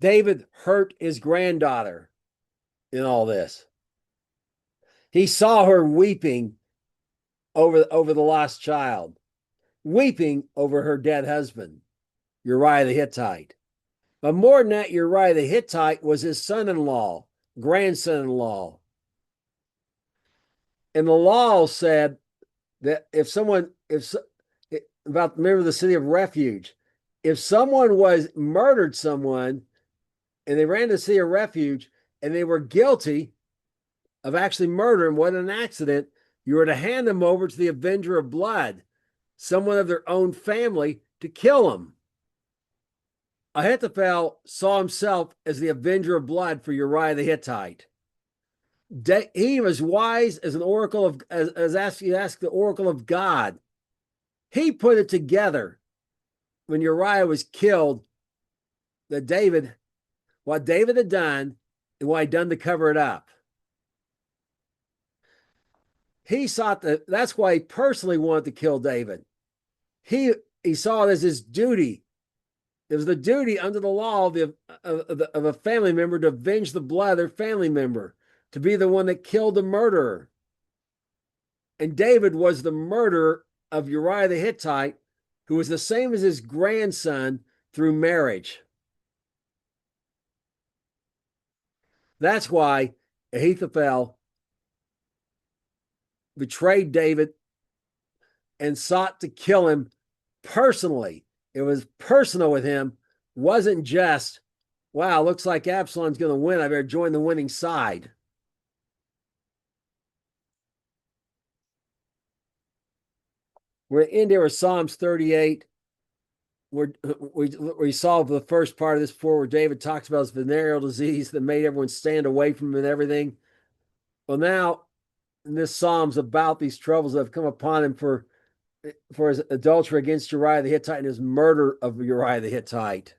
David hurt his granddaughter in all this. He saw her weeping over the lost child, weeping over her dead husband, Uriah the Hittite. But more than that, Uriah the Hittite was his son-in-law, grandson-in-law. And the law said that remember the city of refuge, if someone murdered someone and they ran to the city of refuge and they were guilty of actually murdering, what an accident, you were to hand them over to the avenger of blood, someone of their own family, to kill them. Ahithophel saw himself as the avenger of blood for Uriah the Hittite. He was wise as an oracle of you ask the oracle of God. He put it together when Uriah was killed that what David had done and what he'd done to cover it up. He sought that's why he personally wanted to kill David. He saw it as his duty. It was the duty under the law of a family member to avenge the blood of their family member, to be the one that killed the murderer. And David was the murderer of Uriah the Hittite, who was the same as his grandson through marriage. That's why Ahithophel betrayed David and sought to kill him personally. It was personal with him. Wasn't just, wow, looks like Absalom's going to win. I better join the winning side. We're in there with Psalms 38. We saw the first part of this before, where David talks about his venereal disease that made everyone stand away from him and everything. Well, now in this Psalm's about these troubles that have come upon him for his adultery against Uriah the Hittite and his murder of Uriah the Hittite.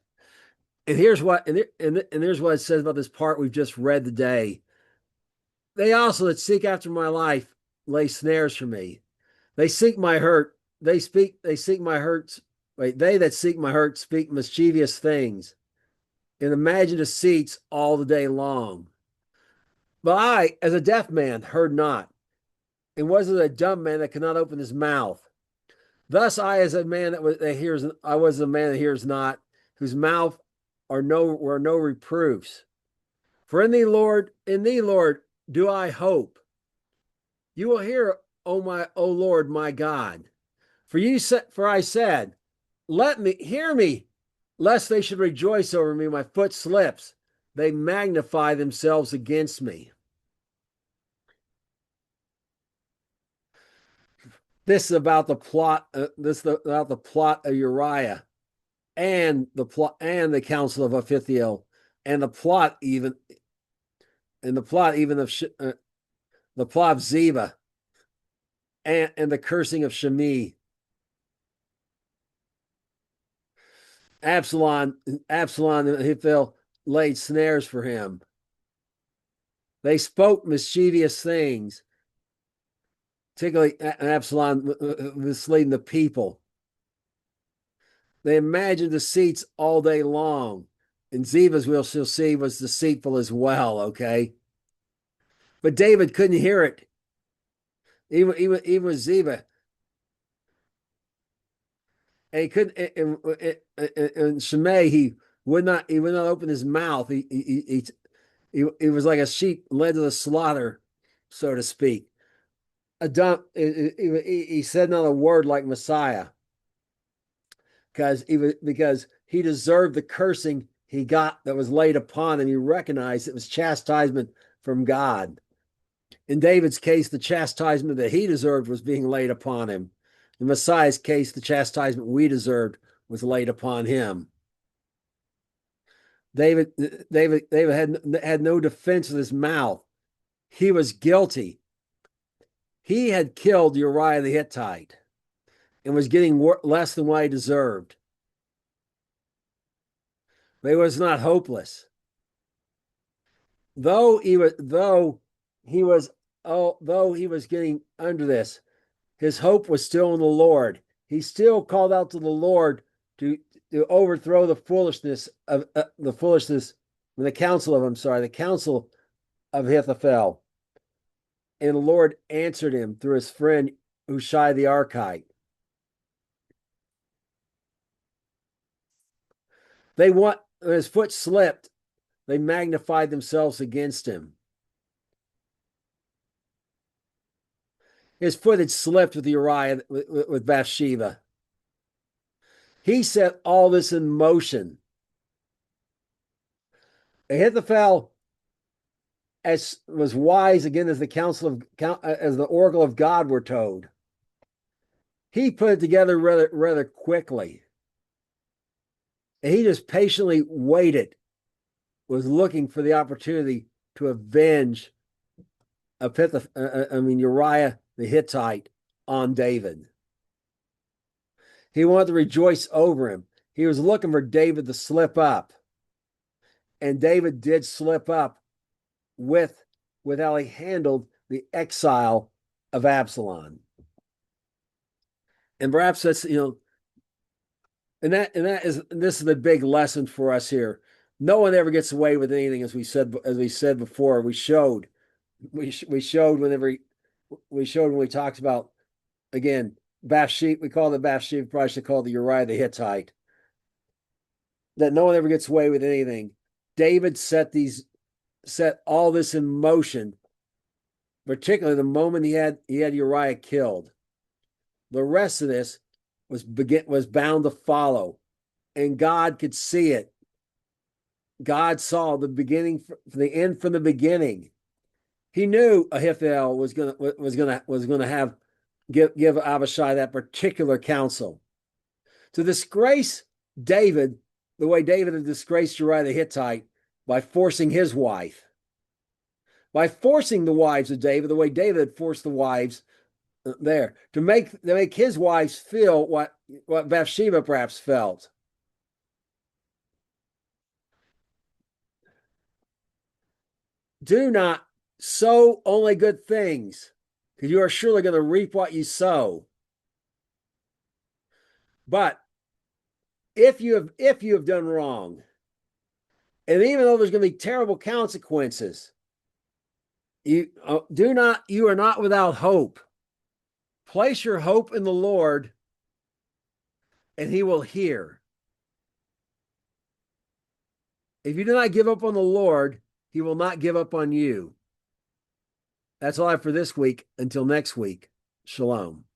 And here's what here's what it says about this part we've just read today. They also that seek after my life lay snares for me. They seek my hurt. They seek my hurts. Wait, they that seek my hurt speak mischievous things and imagine deceits all the day long. But I, as a deaf man, heard not, and was as a dumb man that could not open his mouth. Thus I, as a man that hears, I was a man that hears not, whose mouth were no reproofs. For in thee, Lord, do I hope. You will hear, O Lord, my God. For I said, hear me, lest they should rejoice over me. My foot slips. They magnify themselves against me. This is about the plot. This is about the plot of Uriah, and the counsel of Ahithophel, and the plot even of the plot of Ziba, and the cursing of Shimei. Absalom and Ahithophel laid snares for him. They spoke mischievous things, particularly Absalom misleading the people. They imagined deceits all day long. And Ziba, as we'll see, was deceitful as well, okay? But David couldn't hear it. Even with Ziba. And he couldn't, and Shimei, he would not open his mouth. He was like a sheep led to the slaughter, so to speak. He said not a word like Messiah, because he deserved the cursing he got that was laid upon him. He recognized it was chastisement from God. In David's case, the chastisement that he deserved was being laid upon him. In Messiah's case, the chastisement we deserved was laid upon him. David had no defense of his mouth. He was guilty. He had killed Uriah the Hittite and was getting less than what he deserved. But he was not hopeless. Though he was getting under this, his hope was still in the Lord. He still called out to the Lord to overthrow the foolishness of the counsel of Ahithophel. And the Lord answered him through his friend Hushai the Archite. When his foot slipped, they magnified themselves against him. His foot had slipped with Uriah, with Bathsheba. He set all this in motion. Ahithophel was wise again as the oracle of God were told. He put it together rather quickly. And he just patiently waited, was looking for the opportunity to avenge Uriah the Hittite on David. He wanted to rejoice over him. He was looking for David to slip up. And David did slip up with how he handled the exile of Absalom. And perhaps that's, this is the big lesson for us here. No one ever gets away with anything, as we said before. We showed when we talked about, again, Bathsheba. We call it Bathsheba, probably should call it the Uriah the Hittite. That no one ever gets away with anything. David set all this in motion, particularly the moment he had Uriah killed. The rest of this was bound to follow, and God could see it. God saw the beginning, the end from the beginning. He knew Ahithophel was gonna give Abishai that particular counsel. To disgrace David the way David had disgraced Uriah the Hittite by forcing his wife, by forcing the wives of David the way David had forced the wives there, to make his wives feel what Bathsheba perhaps felt. Do not sow only good things, because you are surely going to reap what you sow. But if you have done wrong, and even though there's going to be terrible consequences, you are not without hope. Place your hope in the Lord, and he will hear. If you do not give up on the Lord, he will not give up on you. That's all I have for this week. Until next week, shalom.